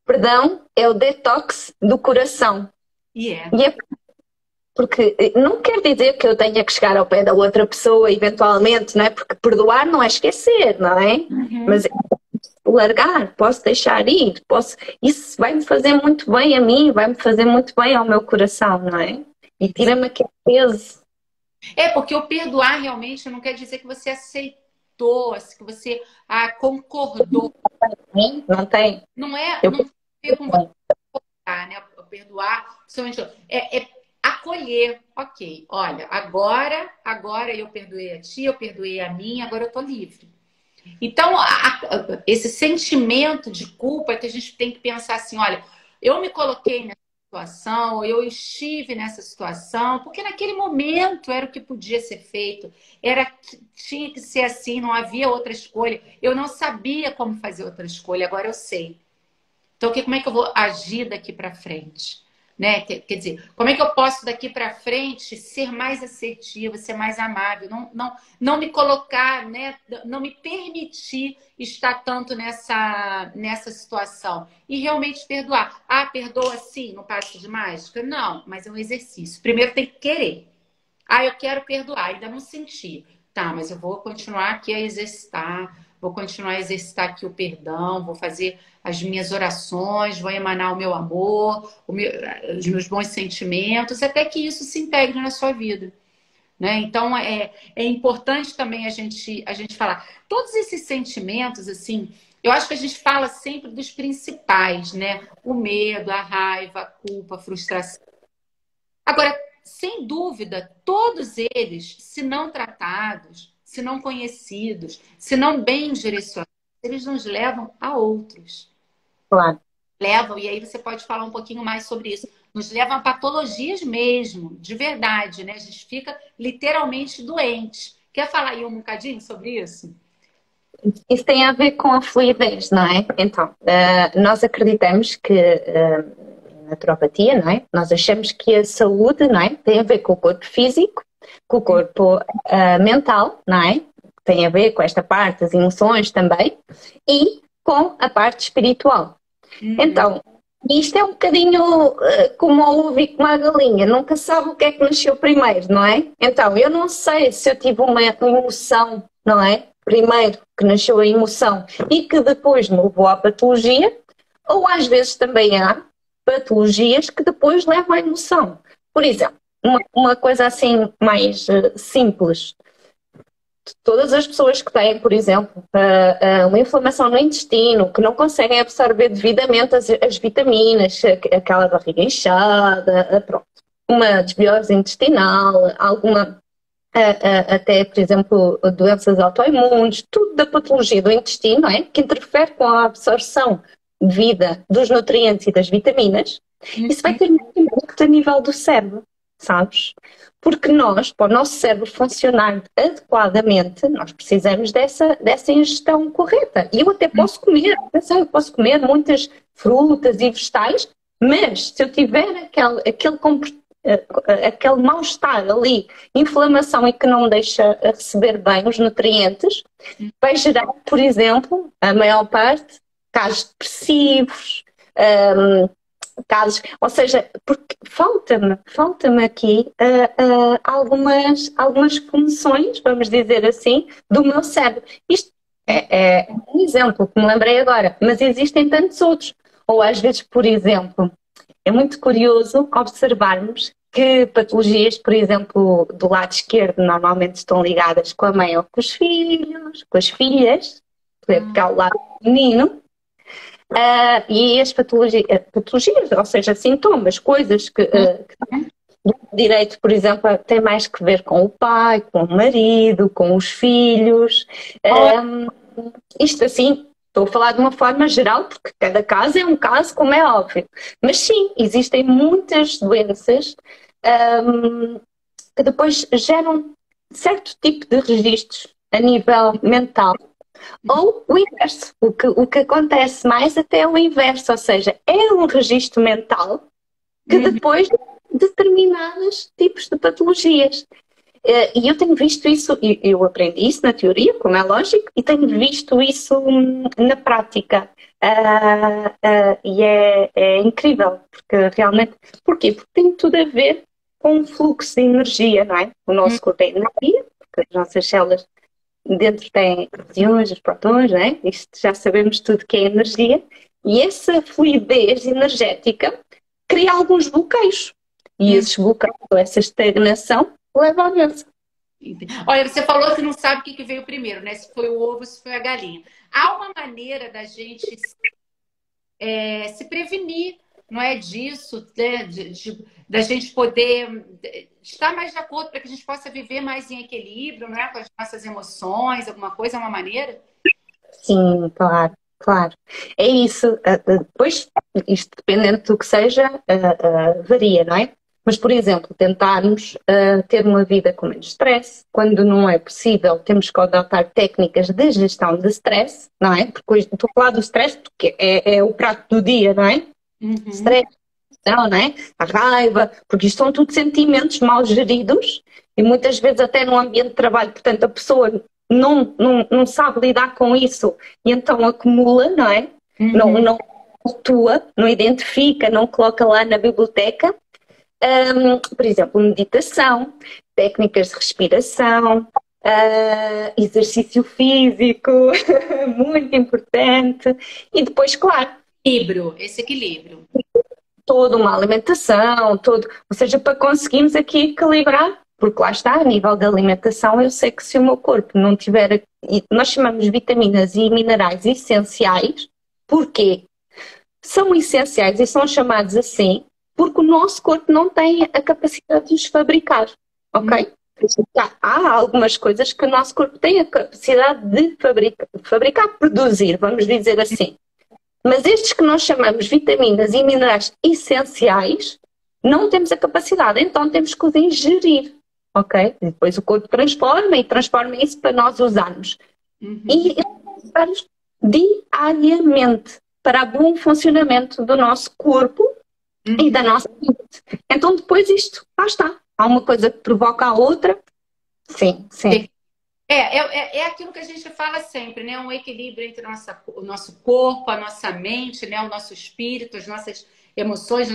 S1: Perdão é o detox do coração. E é porque não quer dizer que eu tenha que chegar ao pé da outra pessoa eventualmente, não é? Porque perdoar não é esquecer, não é?
S2: Uhum.
S1: Mas largar, posso deixar ir, isso vai-me fazer muito bem a mim, vai-me fazer muito bem ao meu coração, não é? E tira-me aquele peso.
S2: Porque o perdoar realmente não quer dizer que você aceitou, que você concordou.
S1: Não tem.
S2: Não é, não tem a ver com você concordar, né? Perdoar, é acolher. Ok, olha, agora eu perdoei a ti, eu perdoei a mim, agora eu tô livre. Então, esse sentimento de culpa que a gente tem que pensar assim, olha, eu me coloquei nessa situação, eu estive nessa situação, porque naquele momento era o que podia ser feito, tinha que ser assim, não havia outra escolha. Eu não sabia como fazer outra escolha, agora eu sei. Então, como é que eu vou agir daqui para frente? Né? Quer dizer, como é que eu posso daqui para frente ser mais assertiva, ser mais amável, não me colocar, né? Não me permitir estar tanto nessa situação e realmente perdoar. Perdoa sim, no passe de mágica? Não, mas é um exercício. Primeiro tem que querer. Eu quero perdoar, ainda não senti. Tá, mas eu vou continuar aqui a exercitar, vou continuar a exercitar aqui o perdão, vou fazer as minhas orações, vou emanar o meu amor, os meus bons sentimentos, até que isso se integre na sua vida. Né? Então, é importante também a gente falar. Todos esses sentimentos, assim, eu acho que a gente fala sempre dos principais, né? O medo, a raiva, a culpa, a frustração. Agora, sem dúvida, todos eles, se não tratados, se não conhecidos, se não bem direcionados, eles nos levam a outros.
S1: Claro.
S2: Levam, e aí você pode falar um pouquinho mais sobre isso. Nos levam a patologias mesmo, de verdade, né? A gente fica literalmente doente. Quer falar aí um bocadinho sobre isso?
S1: Isso tem a ver com a fluidez, não é? Então, nós acreditamos que naturopatia, não é? Nós achamos que a saúde, não é? Tem a ver com o corpo físico, com o corpo mental, não é? Tem a ver com esta parte das emoções também e com a parte espiritual. Então, isto é um bocadinho como o ovo e como a galinha, nunca sabe o que é que nasceu primeiro, não é? Então, eu não sei se eu tive uma emoção, não é? Primeiro que nasceu a emoção e que depois me levou à patologia, ou às vezes também há patologias que depois levam à emoção. Por exemplo, uma coisa assim mais simples. Todas as pessoas que têm, por exemplo, uma inflamação no intestino, que não conseguem absorver devidamente as vitaminas, aquela barriga inchada, pronto, uma desbiose intestinal, alguma, até, por exemplo, doenças autoimunes, tudo da patologia do intestino, não é? Que interfere com a absorção devida dos nutrientes e das vitaminas, isso vai ter muito impacto a nível do cérebro, sabes? Porque nós, para o nosso cérebro funcionar adequadamente, nós precisamos dessa ingestão correta. E eu até posso comer, atenção, eu posso comer muitas frutas e vegetais, mas se eu tiver aquele mal-estar ali, inflamação e que não me deixa receber bem os nutrientes, vai gerar, por exemplo, a maior parte, casos depressivos, casos, ou seja, porque falta-me aqui algumas funções, vamos dizer assim, do meu cérebro. Isto é um exemplo que me lembrei agora, mas existem tantos outros. Ou às vezes, por exemplo, é muito curioso observarmos que patologias, por exemplo, do lado esquerdo normalmente estão ligadas com a mãe ou com os filhos, com as filhas, porque é o lado feminino. E as patologias, ou seja, sintomas, coisas que do direito, por exemplo, tem mais que ver com o pai, com o marido, com os filhos. Isto assim, estou a falar de uma forma geral, porque cada caso é um caso, como é óbvio. Mas sim, existem muitas doenças que depois geram certo tipo de registros a nível mental. Ou o inverso, o que acontece mais até é o inverso, ou seja, é um registro mental que depois determinados tipos de patologias. E eu tenho visto isso, eu aprendi isso na teoria, como é lógico, e tenho visto isso na prática. E é incrível, porque realmente... Porquê? Porque tem tudo a ver com o fluxo de energia, não é? O nosso corpo é energia, porque as nossas células dentro tem os íons, os prótons, né? Isto já sabemos tudo que é energia, e essa fluidez energética cria alguns bloqueios. E esses bloqueios, essa estagnação, leva à doença.
S2: Olha, você falou que não sabe o que veio primeiro, né? Se foi o ovo, se foi a galinha. Há uma maneira da gente se prevenir, não é disso, né? Da gente poder estar mais de acordo para que a gente possa viver mais em equilíbrio, não é? Com as nossas emoções, alguma coisa, é uma maneira?
S1: Sim, claro, claro. É isso. Depois, isto dependendo do que seja, varia, não é? Mas, por exemplo, tentarmos ter uma vida com menos stress. Quando não é possível, temos que adotar técnicas de gestão de stress, não é? Porque hoje estou a falar do stress porque é o prato do dia, não é? Stress, não é? A raiva, porque isto são tudo sentimentos mal geridos e muitas vezes até no ambiente de trabalho, portanto a pessoa não sabe lidar com isso e então acumula, não é? Não atua, não identifica, não coloca lá na biblioteca. Por exemplo, meditação, técnicas de respiração, exercício físico, muito importante. E depois, claro,
S2: Equilíbrio, esse equilíbrio.
S1: toda uma alimentação, ou seja, para conseguirmos aqui equilibrar, porque lá está, a nível da alimentação, eu sei que se o meu corpo não tiver, nós chamamos de vitaminas e minerais essenciais, porquê? São essenciais e são chamados assim porque o nosso corpo não tem a capacidade de os fabricar, ok? Há algumas coisas que o nosso corpo tem a capacidade de fabricar, produzir, vamos dizer assim. Mas estes que nós chamamos vitaminas e minerais essenciais, não temos a capacidade, então temos que os ingerir, ok? E depois o corpo transforma isso para nós usarmos. E são necessários diariamente para o bom funcionamento do nosso corpo e da nossa mente. Então depois isto, lá está. Há uma coisa que provoca a outra. Sim, sim.
S2: É aquilo que a gente fala sempre, né? Um equilíbrio entre o nosso corpo, a nossa mente, né? O nosso espírito, as nossas emoções,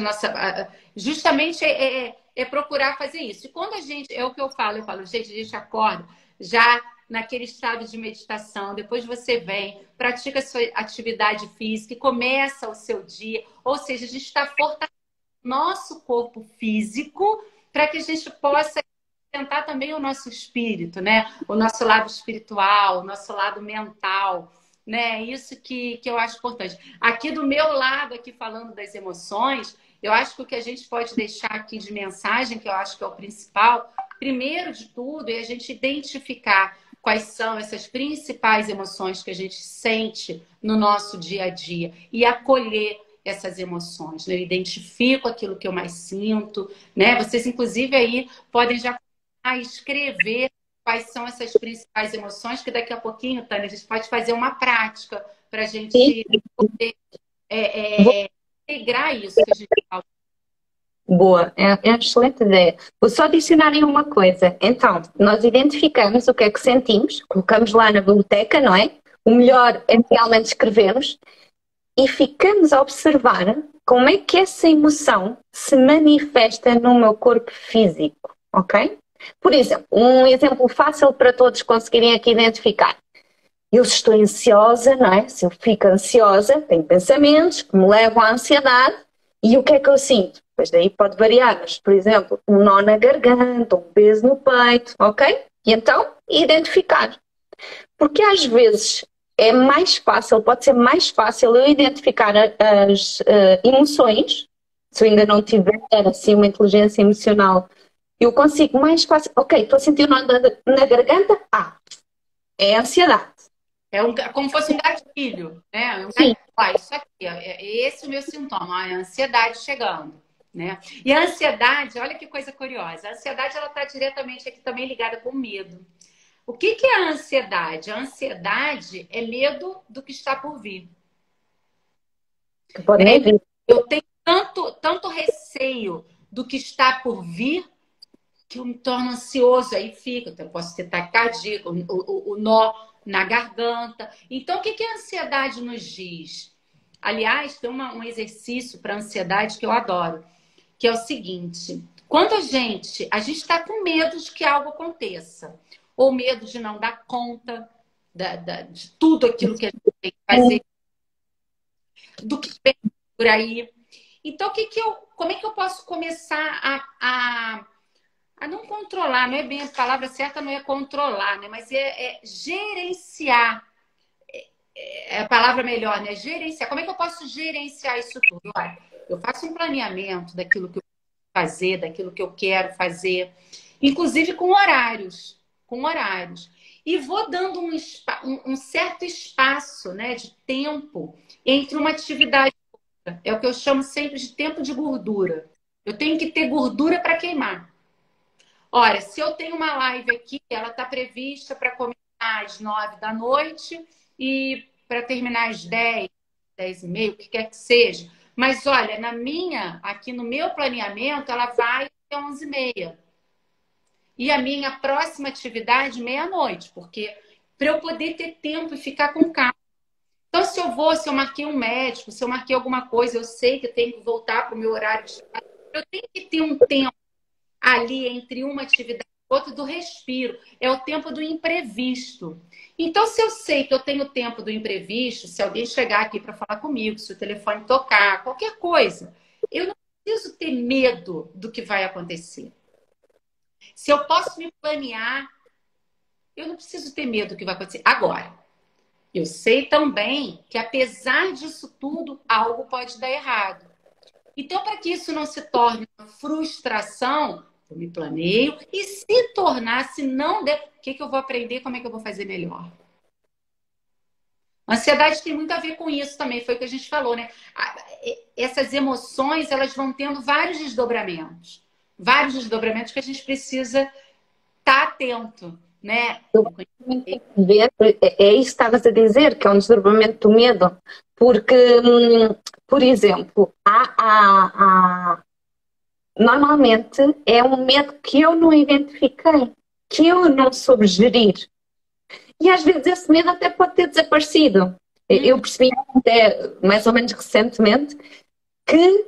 S2: justamente é procurar fazer isso. E quando a gente, é o que eu falo, gente, a gente acorda já naquele estado de meditação, depois você vem, pratica a sua atividade física e começa o seu dia, ou seja, a gente está fortalecendo nosso corpo físico para que a gente possa tentar também o nosso espírito, né? O nosso lado espiritual, o nosso lado mental, né? Isso que eu acho importante. Aqui do meu lado, aqui falando das emoções, eu acho que o que a gente pode deixar aqui de mensagem, que eu acho que é o principal, primeiro de tudo, é a gente identificar quais são essas principais emoções que a gente sente no nosso dia a dia e acolher essas emoções, né? Eu identifico aquilo que eu mais sinto, né? Vocês, inclusive, aí podem já a escrever quais são essas principais emoções, que daqui a pouquinho, Tânia, a gente pode fazer uma prática para a gente poder integrar isso que a gente fala.
S1: Boa, é uma excelente ideia. Vou só adicionar aí uma coisa. Então, nós identificamos o que é que sentimos, colocamos lá na biblioteca, não é? O melhor é realmente escrevermos e ficamos a observar como é que essa emoção se manifesta no meu corpo físico, ok? Por exemplo, um exemplo fácil para todos conseguirem aqui identificar. Eu estou ansiosa, não é? Se eu fico ansiosa, tenho pensamentos que me levam à ansiedade e o que é que eu sinto? Pois daí pode variar, mas, por exemplo, um nó na garganta, um peso no peito, ok? E então, identificar. Porque às vezes é mais fácil, pode ser mais fácil eu identificar as emoções, se eu ainda não tiver assim uma inteligência emocional. Eu consigo mais fácil. Ok, estou a sentir nó na garganta. É ansiedade.
S2: Como se fosse um gatilho, né? Um
S1: Sim.
S2: gatilho. Isso aqui, é esse o meu sintoma, a ansiedade chegando, né? E a ansiedade, olha que coisa curiosa. A ansiedade, ela está diretamente aqui também ligada com o medo. O que é a ansiedade? A ansiedade é medo do que está por vir.
S1: Pode nem vir.
S2: Eu tenho tanto receio do que está por vir que eu me torno ansioso, aí fica, então eu posso ter taquicardia, o nó na garganta. Então, o que a ansiedade nos diz? Aliás, tem um exercício para ansiedade que eu adoro, que é o seguinte: quando a gente está com medo de que algo aconteça, ou medo de não dar conta de tudo aquilo que a gente tem que fazer, do que vem por aí. Então, como é que eu posso começar a não controlar, não é bem a palavra certa, não é controlar, né? Mas é gerenciar. É a palavra melhor, né? Gerenciar. Como é que eu posso gerenciar isso tudo? Olha, eu faço um planeamento daquilo que eu quero fazer, daquilo que eu quero fazer, inclusive com horários. Com horários. E vou dando um certo espaço, né, de tempo entre uma atividade e outra. É o que eu chamo sempre de tempo de gordura. Eu tenho que ter gordura para queimar. Olha, se eu tenho uma live aqui, ela está prevista para começar às 9 da noite e para terminar às 10, 10 e meia, o que quer que seja. Mas olha, aqui no meu planeamento, ela vai até 11 e meia. E a minha próxima atividade, meia-noite, porque para eu poder ter tempo e ficar com calma. Então, se eu marquei um médico, se eu marquei alguma coisa, eu sei que eu tenho que voltar para o meu horário de trabalho, eu tenho que ter um tempo ali entre uma atividade e outro do respiro. É o tempo do imprevisto. Então, se eu sei que eu tenho o tempo do imprevisto, se alguém chegar aqui para falar comigo, se o telefone tocar, qualquer coisa, eu não preciso ter medo do que vai acontecer. Se eu posso me planear, eu não preciso ter medo do que vai acontecer. Agora, eu sei também que, apesar disso tudo, algo pode dar errado. Então, para que isso não se torne uma frustração, eu me planeio e se tornar, se não der, o que eu vou aprender, como é que eu vou fazer melhor? A ansiedade tem muito a ver com isso também, foi o que a gente falou, né? Essas emoções, elas vão tendo vários desdobramentos que a gente precisa estar atento, né?
S1: Ver, é isso que estavas a dizer, que é um desdobramento do medo, porque, por exemplo, normalmente é um medo que eu não identifiquei, que eu não soube gerir. E às vezes esse medo até pode ter desaparecido. Eu percebi até mais ou menos recentemente que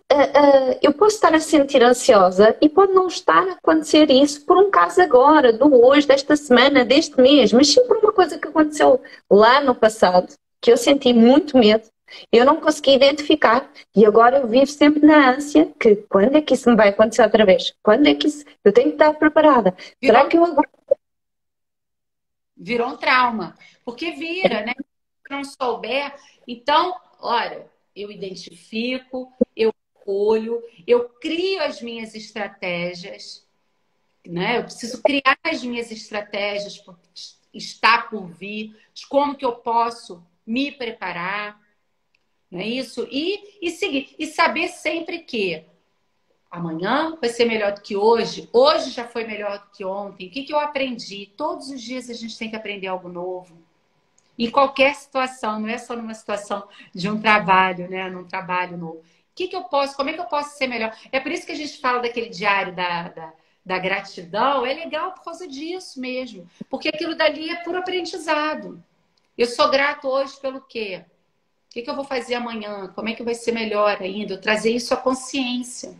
S1: eu posso estar a sentir ansiosa e pode não estar a acontecer isso por um caso agora, do hoje, desta semana, deste mês, mas sim por uma coisa que aconteceu lá no passado, que eu senti muito medo, eu não consegui identificar e agora eu vivo sempre na ânsia que quando é que isso me vai acontecer outra vez? Quando é que isso... Eu tenho que estar preparada. Será que eu agora...
S2: Virou um trauma. Porque vira, né? Se não souber... Então, olha, eu identifico, eu olho, eu crio as minhas estratégias, né? Eu preciso criar as minhas estratégias, porque está por vir, de como que eu posso me preparar, não é isso? E seguir. E saber sempre que amanhã vai ser melhor do que hoje, hoje já foi melhor do que ontem. O que eu aprendi? Todos os dias a gente tem que aprender algo novo. Em qualquer situação, não é só numa situação de um trabalho, né? Num trabalho novo. Eu posso, como é que eu posso ser melhor? É por isso que a gente fala daquele diário da gratidão. É legal por causa disso mesmo. Porque aquilo dali é puro aprendizado. Eu sou grato hoje pelo quê? O que eu vou fazer amanhã? Como é que vai ser melhor ainda? Eu trazer isso à consciência.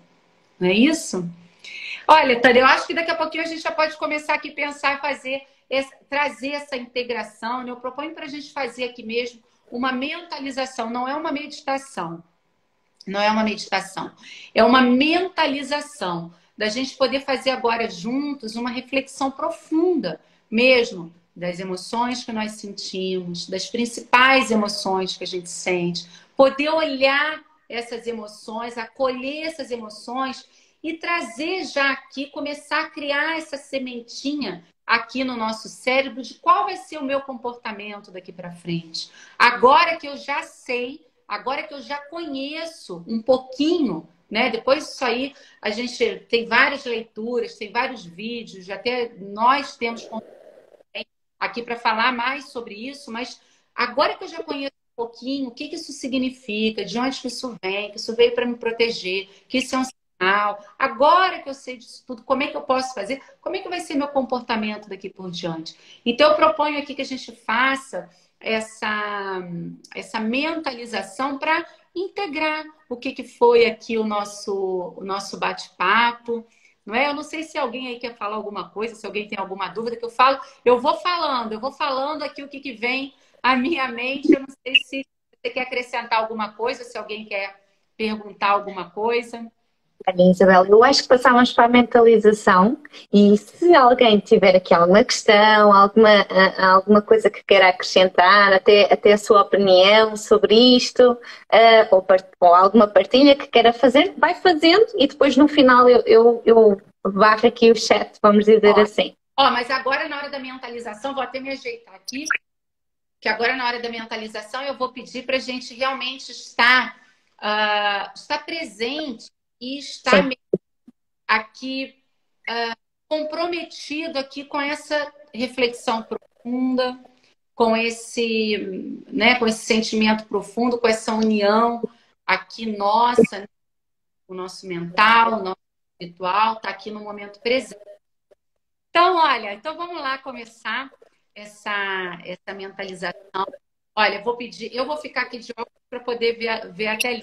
S2: Não é isso? Olha, Tânia, eu acho que daqui a pouquinho a gente já pode começar aqui a pensar, trazer essa integração, né? Eu proponho para a gente fazer aqui mesmo uma mentalização, não é uma meditação. Não é uma meditação, é uma mentalização da gente poder fazer agora juntos uma reflexão profunda mesmo das emoções que nós sentimos, das principais emoções que a gente sente, poder olhar essas emoções, acolher essas emoções e trazer já aqui, começar a criar essa sementinha aqui no nosso cérebro de qual vai ser o meu comportamento daqui para frente. Agora que eu já sei, agora que eu já conheço um pouquinho, né? Depois disso aí, a gente tem várias leituras, tem vários vídeos, até nós temos aqui para falar mais sobre isso, mas agora que eu já conheço um pouquinho, o que isso significa, de onde que isso vem, que isso veio para me proteger, que isso é um sinal. Agora que eu sei disso tudo, como é que eu posso fazer? Como é que vai ser meu comportamento daqui por diante? Então, eu proponho aqui que a gente faça essa mentalização para integrar o que foi aqui o nosso bate-papo. Não é? Eu não sei se alguém aí quer falar alguma coisa, se alguém tem alguma dúvida que eu falo. Eu vou falando aqui o que vem à minha mente. Eu não sei se você quer acrescentar alguma coisa, se alguém quer perguntar alguma coisa.
S1: Olha, Isabel, eu acho que passávamos para a mentalização e se alguém tiver aqui alguma questão, alguma coisa que queira acrescentar, até a sua opinião sobre isto, ou alguma partilha que queira fazer, vai fazendo e depois no final eu varro aqui o chat, vamos dizer assim.
S2: Mas agora na hora da mentalização, vou até me ajeitar aqui, que agora na hora da mentalização eu vou pedir para a gente realmente estar presente e estar aqui comprometido aqui com essa reflexão profunda, com esse sentimento profundo, com essa união aqui nossa, né? O nosso mental, o nosso espiritual, está aqui no momento presente. Então, olha, vamos lá começar essa mentalização. Olha, eu vou ficar aqui de óculos para poder ver a telinha.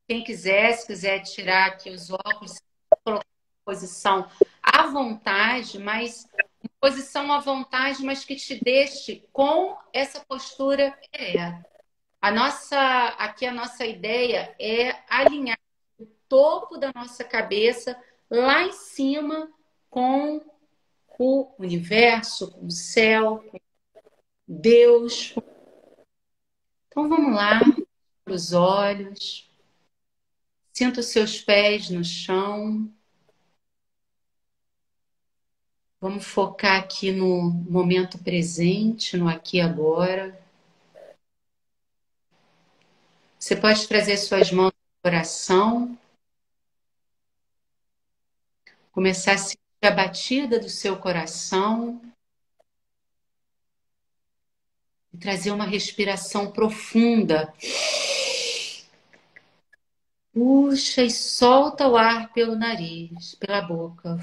S2: Quem quiser, se quiser tirar aqui os óculos, colocar em posição à vontade, mas posição à vontade, mas que te deixe com essa postura ereta. Aqui a nossa ideia é alinhar o topo da nossa cabeça lá em cima com o universo, com o céu, com Deus. Então vamos lá, os olhos, sinta os seus pés no chão. Vamos focar aqui no momento presente, no aqui e agora. Você pode trazer suas mãos no coração, começar a sentir a batida do seu coração e trazer uma respiração profunda. Puxa e solta o ar pelo nariz, pela boca.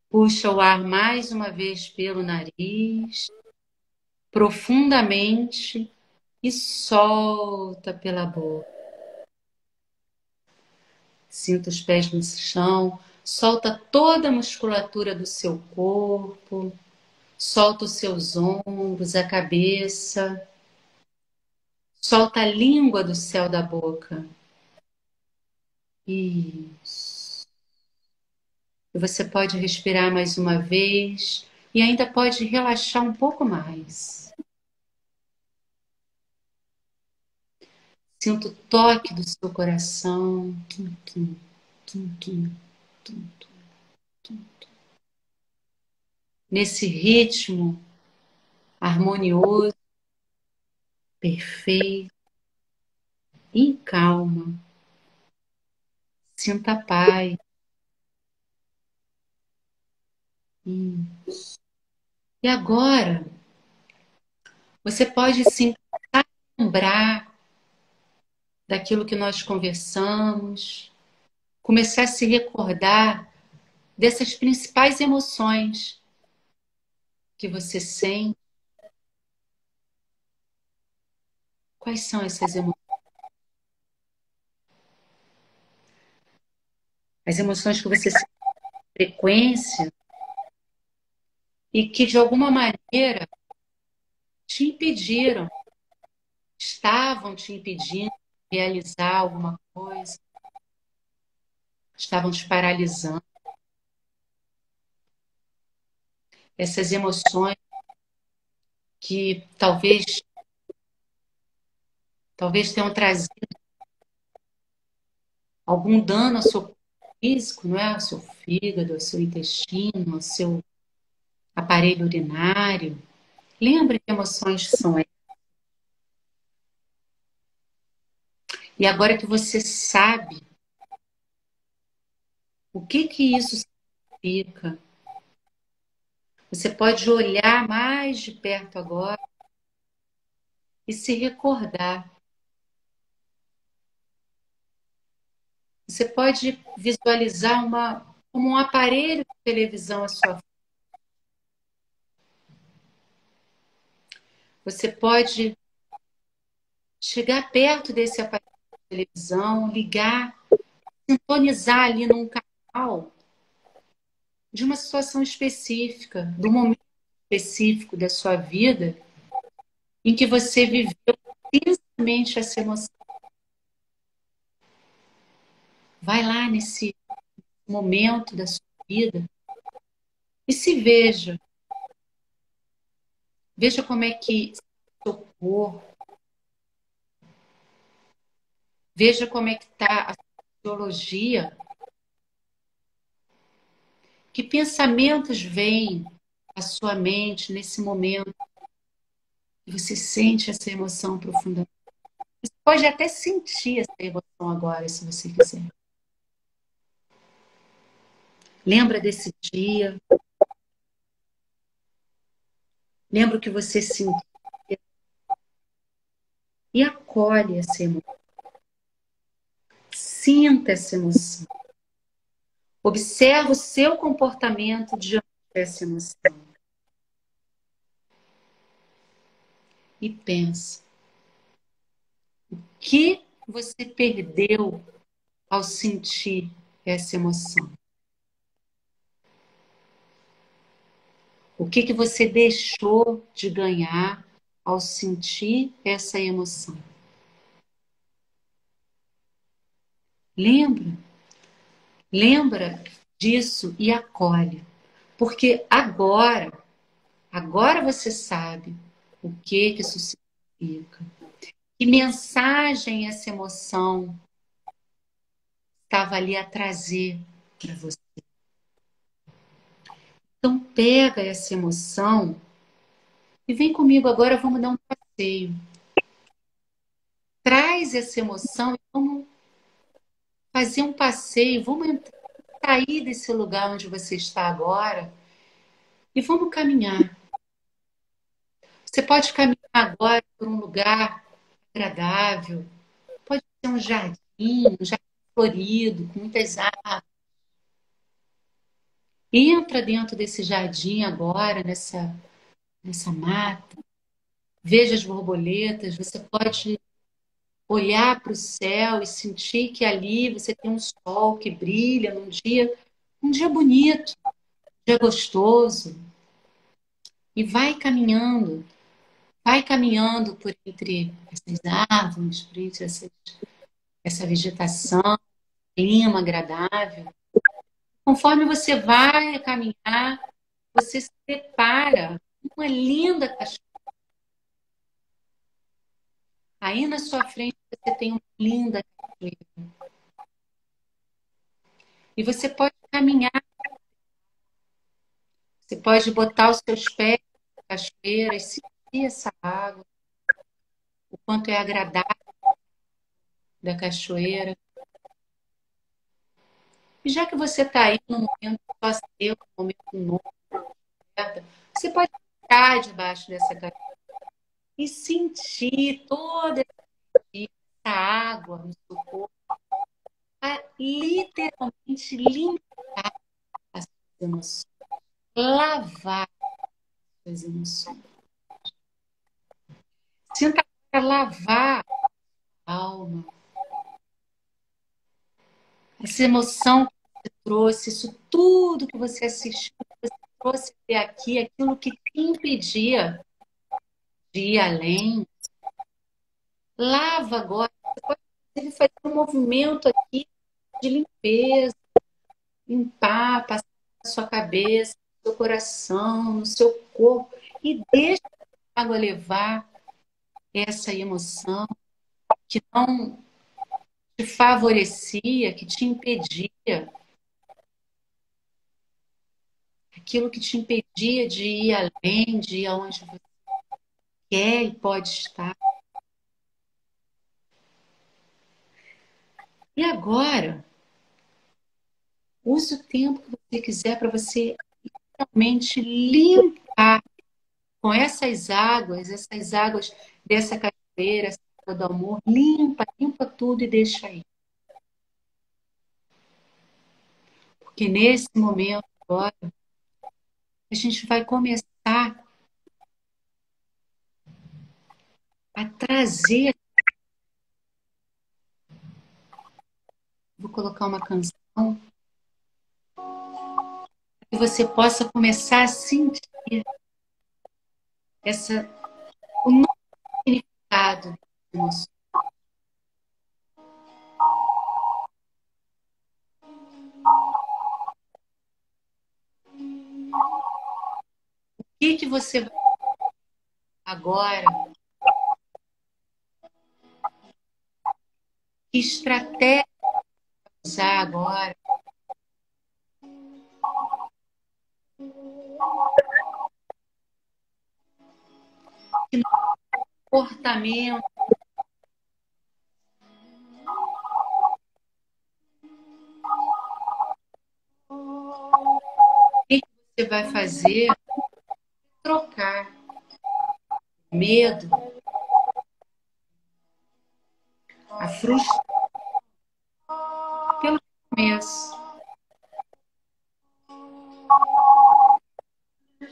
S2: Puxa o ar mais uma vez pelo nariz, profundamente, e solta pela boca. Sinta os pés no chão, solta toda a musculatura do seu corpo, solta os seus ombros, a cabeça, solta a língua do céu da boca. Isso. E você pode respirar mais uma vez e ainda pode relaxar um pouco mais. Sinta o toque do seu coração. Tum, tum, tum, tum, tum, tum, tum. Nesse ritmo harmonioso, perfeito, e calma. Sinta a paz. Isso. E agora, você pode sim lembrar daquilo que nós conversamos, começar a se recordar dessas principais emoções que você sente. Quais são essas emoções? As emoções que você sente com frequência e que de alguma maneira te impediram, estavam te impedindo de realizar alguma coisa, estavam te paralisando. Essas emoções que talvez tenham trazido algum dano ao seu físico, não é? Ao seu fígado, ao seu intestino, ao seu aparelho urinário. Lembre que emoções são essas. E agora que você sabe o que isso significa, você pode olhar mais de perto agora e se recordar. Você pode visualizar como um aparelho de televisão à sua frente. Você pode chegar perto desse aparelho de televisão, ligar, sintonizar ali num canal de uma situação específica, do momento específico da sua vida em que você viveu intensamente essa emoção. Vai lá nesse momento da sua vida e se veja. Veja como é que seu corpo, veja como é que está a fisiologia. Que pensamentos vêm à sua mente nesse momento que você sente essa emoção profundamente? Você pode até sentir essa emoção agora, se você quiser. Lembra desse dia? Lembra o que você sentiu? E acolhe essa emoção. Sinta essa emoção. Observa o seu comportamento diante dessa emoção. E pensa. O que você perdeu ao sentir essa emoção? O que que você deixou de ganhar ao sentir essa emoção? Lembra? Lembra disso e acolhe. Porque agora você sabe o que que isso significa. Que mensagem essa emoção estava ali a trazer para você. Então pega essa emoção e vem comigo agora, vamos dar um passeio. Traz essa emoção e vamos fazer um passeio, vamos sair desse lugar onde você está agora e vamos caminhar. Você pode caminhar agora por um lugar agradável, pode ser um jardim florido, com muitas árvores. Entra dentro desse jardim agora, nessa mata. Veja as borboletas, você pode olhar para o céu e sentir que ali você tem um sol que brilha um dia bonito, um dia gostoso. E vai caminhando por entre essas árvores, por entre essa vegetação, clima agradável. Conforme você vai caminhar, você se depara com uma linda cachoeira. Aí na sua frente você tem uma linda cachoeira. E você pode caminhar, você pode botar os seus pés na cachoeira e sentir essa água, o quanto é agradável da cachoeira. E já que você está aí num momento só seu, num momento novo, você pode ficar debaixo dessa cachoeira e sentir toda essa água no seu corpo, a literalmente limpar as suas emoções, lavar as suas emoções. Sinta para lavar a alma, essa emoção que você trouxe, isso tudo que você assistiu, que você trouxe até aqui, aquilo que te impedia de ir além. Lava agora. Você pode inclusive fazer um movimento aqui de limpeza, limpar, passar na sua cabeça, no seu coração, no seu corpo e deixa a água levar essa emoção que não te favorecia, que te impedia, aquilo que te impedia de ir além, de ir aonde você quer e pode estar. E agora, use o tempo que você quiser para você realmente limpar com essas águas dessa cachoeira, essa água do amor, limpa tudo e deixa aí. Porque nesse momento agora, a gente vai começar a trazer. Vou colocar uma canção que você possa começar a sentir o novo significado da emoção. O que você vai agora? Que estratégia usar agora? Que comportamento que você vai fazer? Trocar medo, a frustração pelo começo,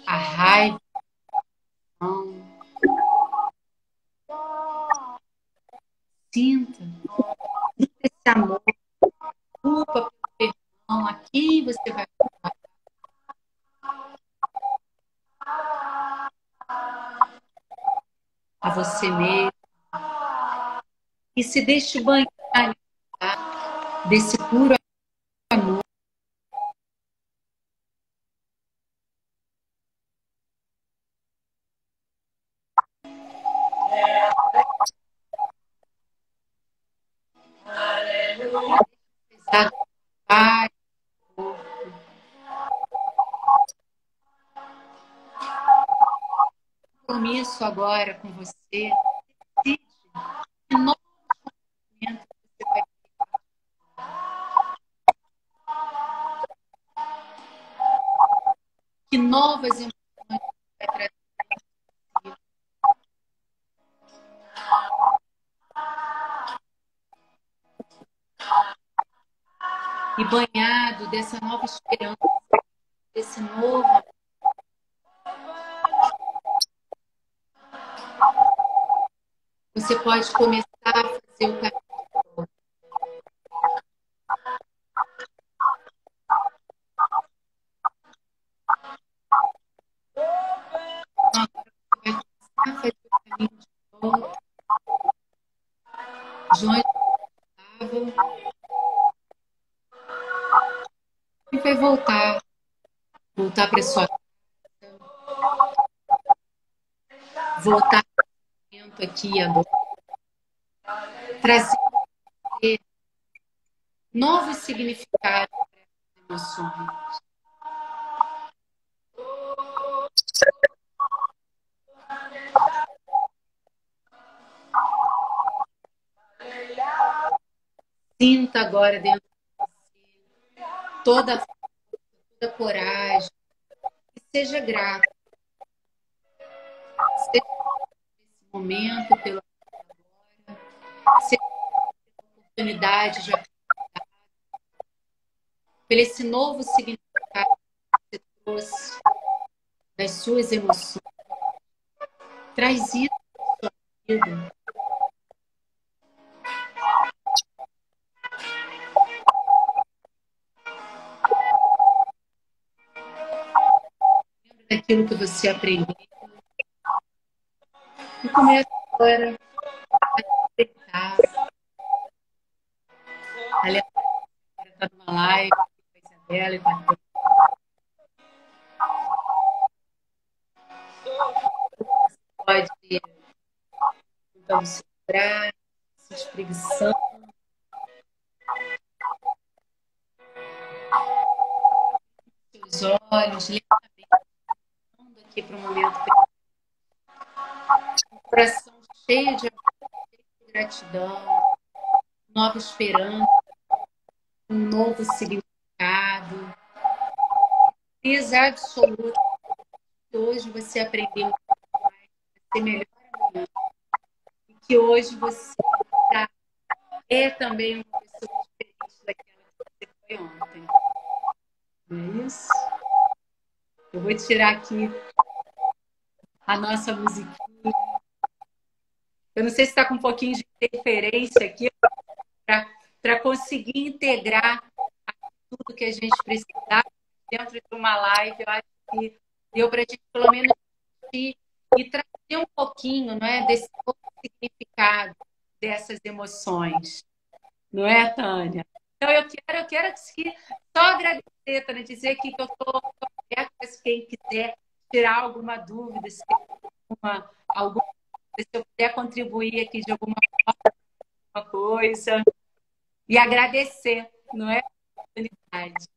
S2: a raiva, sinta esse amor a você mesmo e se deixe banhar, tá? Desse puro amor. Ai, compromisso agora com você. Decide que novo momento você vai que novas emoções você vai trazer. E banhado dessa nova esperança, desse novo, você pode começar a fazer o caminho. Agora você vai começar a fazer o caminho de volta, de onde estava, e vai voltar, voltar para sua vida, voltar para o momento aqui e agora, trazer novos significados para essas emoções. Sinta agora dentro de você toda a força, toda a coragem. E seja grato. Seja nesse momento, pela agora. Seja pela oportunidade de aprender, pelo esse novo significado que você trouxe das suas emoções. Traz isso para a sua vida. Daquilo que você aprendeu. E começa agora a respeitar. Ela está numa live, a dela e tá pode então se braço, se espreguiçando, seus olhos, lentamente aqui para o momento um coração cheio de amor, cheio de gratidão, nova esperança, um novo significado, certeza absoluta que hoje você aprendeu mais, vai ser melhor amanhã, e que hoje você é também uma pessoa diferente daquela que você foi ontem. Não é isso? Eu vou tirar aqui a nossa musiquinha. Eu não sei se está com um pouquinho de interferência aqui para conseguir integrar tudo que a gente precisava dentro de uma live. Eu acho que deu para a gente, pelo menos, e trazer um pouquinho, não é, desse significado dessas emoções. Não é, Tânia? Então, eu quero só agradecer, Tânia, dizer aqui que eu estou aberta se quem quiser tirar alguma dúvida, se eu puder contribuir aqui de alguma coisa. E agradecer, não é? A oportunidade.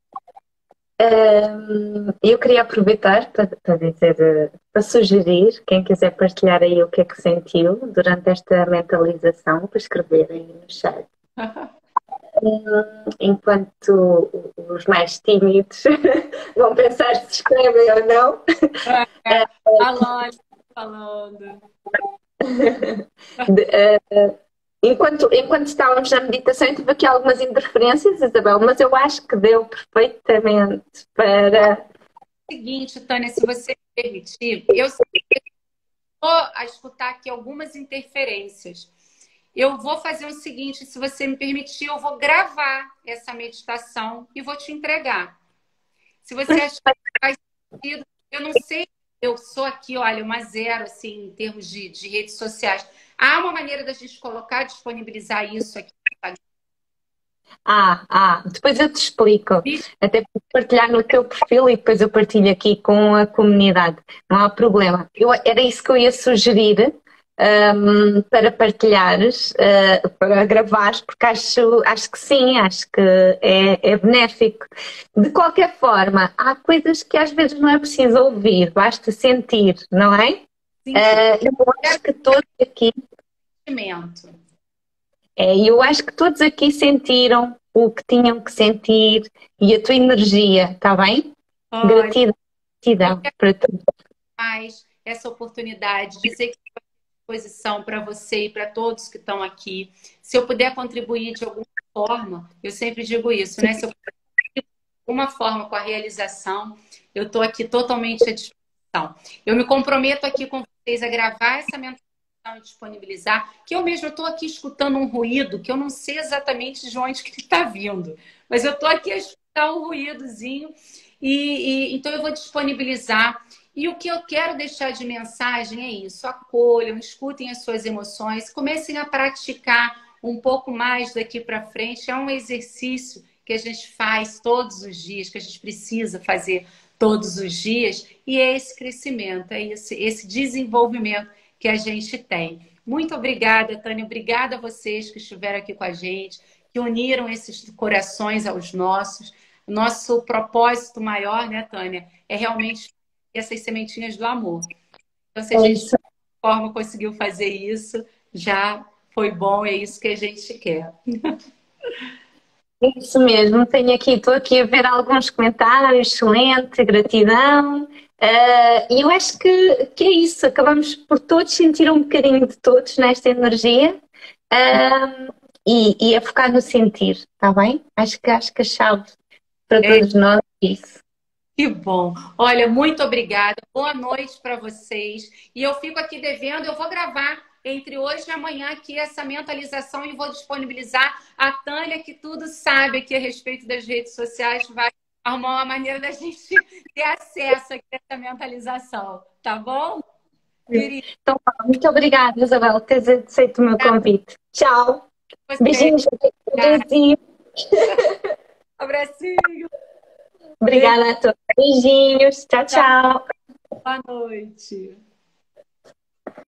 S1: Eu queria aproveitar para dizer, para sugerir, quem quiser partilhar aí o que é que sentiu durante esta mentalização, para escrever aí no chat. Enquanto os mais tímidos vão pensar se escrevem ou não.
S2: Falando.
S1: Enquanto estávamos na meditação, eu tive aqui algumas interferências, Isabel, mas eu acho que deu perfeitamente para...
S2: Seguinte, Tânia, se você me permitir, eu estou a escutar aqui algumas interferências. Eu vou fazer o seguinte, se você me permitir, eu vou gravar essa meditação e vou te entregar. Se você achar que faz sentido, eu não sei eu sou aqui, olha, uma zero, assim, em termos de redes sociais. Há uma maneira da gente colocar, disponibilizar isso aqui no Instagram?
S1: Depois eu te explico. Até para partilhar no teu perfil e depois eu partilho aqui com a comunidade. Não há problema. Era isso que eu ia sugerir, para partilhares, para gravares, porque acho que sim, acho que é benéfico. De qualquer forma, há coisas que às vezes não é preciso ouvir, basta sentir, não é?
S2: Sentir.
S1: Eu acho que todos aqui
S2: Sentimento.
S1: eu acho que todos aqui sentiram o que tinham que sentir e a tua energia, está bem?
S2: Olha,
S1: Gratidão,
S2: eu
S1: gratidão
S2: quero
S1: para tudo.
S2: mais essa oportunidade, dizer que estou à disposição para você e para todos que estão aqui. Se eu puder contribuir de alguma forma, eu sempre digo isso, né? Se eu puder contribuir de alguma forma com a realização, eu estou aqui totalmente à disposição. Eu me comprometo aqui com vocês a gravar essa mentalização e disponibilizar, que eu mesmo estou aqui escutando um ruído que eu não sei exatamente de onde que ele está vindo, mas eu estou aqui a escutar um ruídozinho então eu vou disponibilizar. E o que eu quero deixar de mensagem é isso: acolham, escutem as suas emoções, comecem a praticar um pouco mais daqui para frente. É um exercício que a gente faz todos os dias, que a gente precisa fazer todos os dias, e é esse crescimento, é esse desenvolvimento que a gente tem. Muito obrigada, Tânia. Obrigada a vocês que estiveram aqui com a gente, que uniram esses corações aos nossos. Nosso propósito maior, né, Tânia, é realmente essas sementinhas do amor. Então, se a
S1: É
S2: gente, de
S1: isso,
S2: alguma forma, conseguiu fazer isso, já foi bom, é isso que a gente quer.
S1: é isso mesmo. Estou aqui a ver alguns comentários, excelente, gratidão. E eu acho que é isso, acabamos por todos sentir um bocadinho de todos nesta energia. E a focar no sentir, está bem? Acho que a chave para
S2: É,
S1: todos nós é isso.
S2: que bom. Olha, muito obrigada. Boa noite para vocês. E eu fico aqui devendo, eu vou gravar entre hoje e amanhã aqui essa mentalização e vou disponibilizar. A Tânia, que tudo sabe aqui a respeito das redes sociais, vai arrumar uma maneira da gente ter acesso aqui a essa mentalização. Tá bom? Querida,
S1: Então, muito obrigada, Isabel, por teres aceito o meu convite. Tchau.
S2: você.
S1: Beijinhos, beijinhos.
S2: Abracinho. Beijo.
S1: Obrigada a todos. Beijinhos. Tchau, tchau.
S2: Boa noite.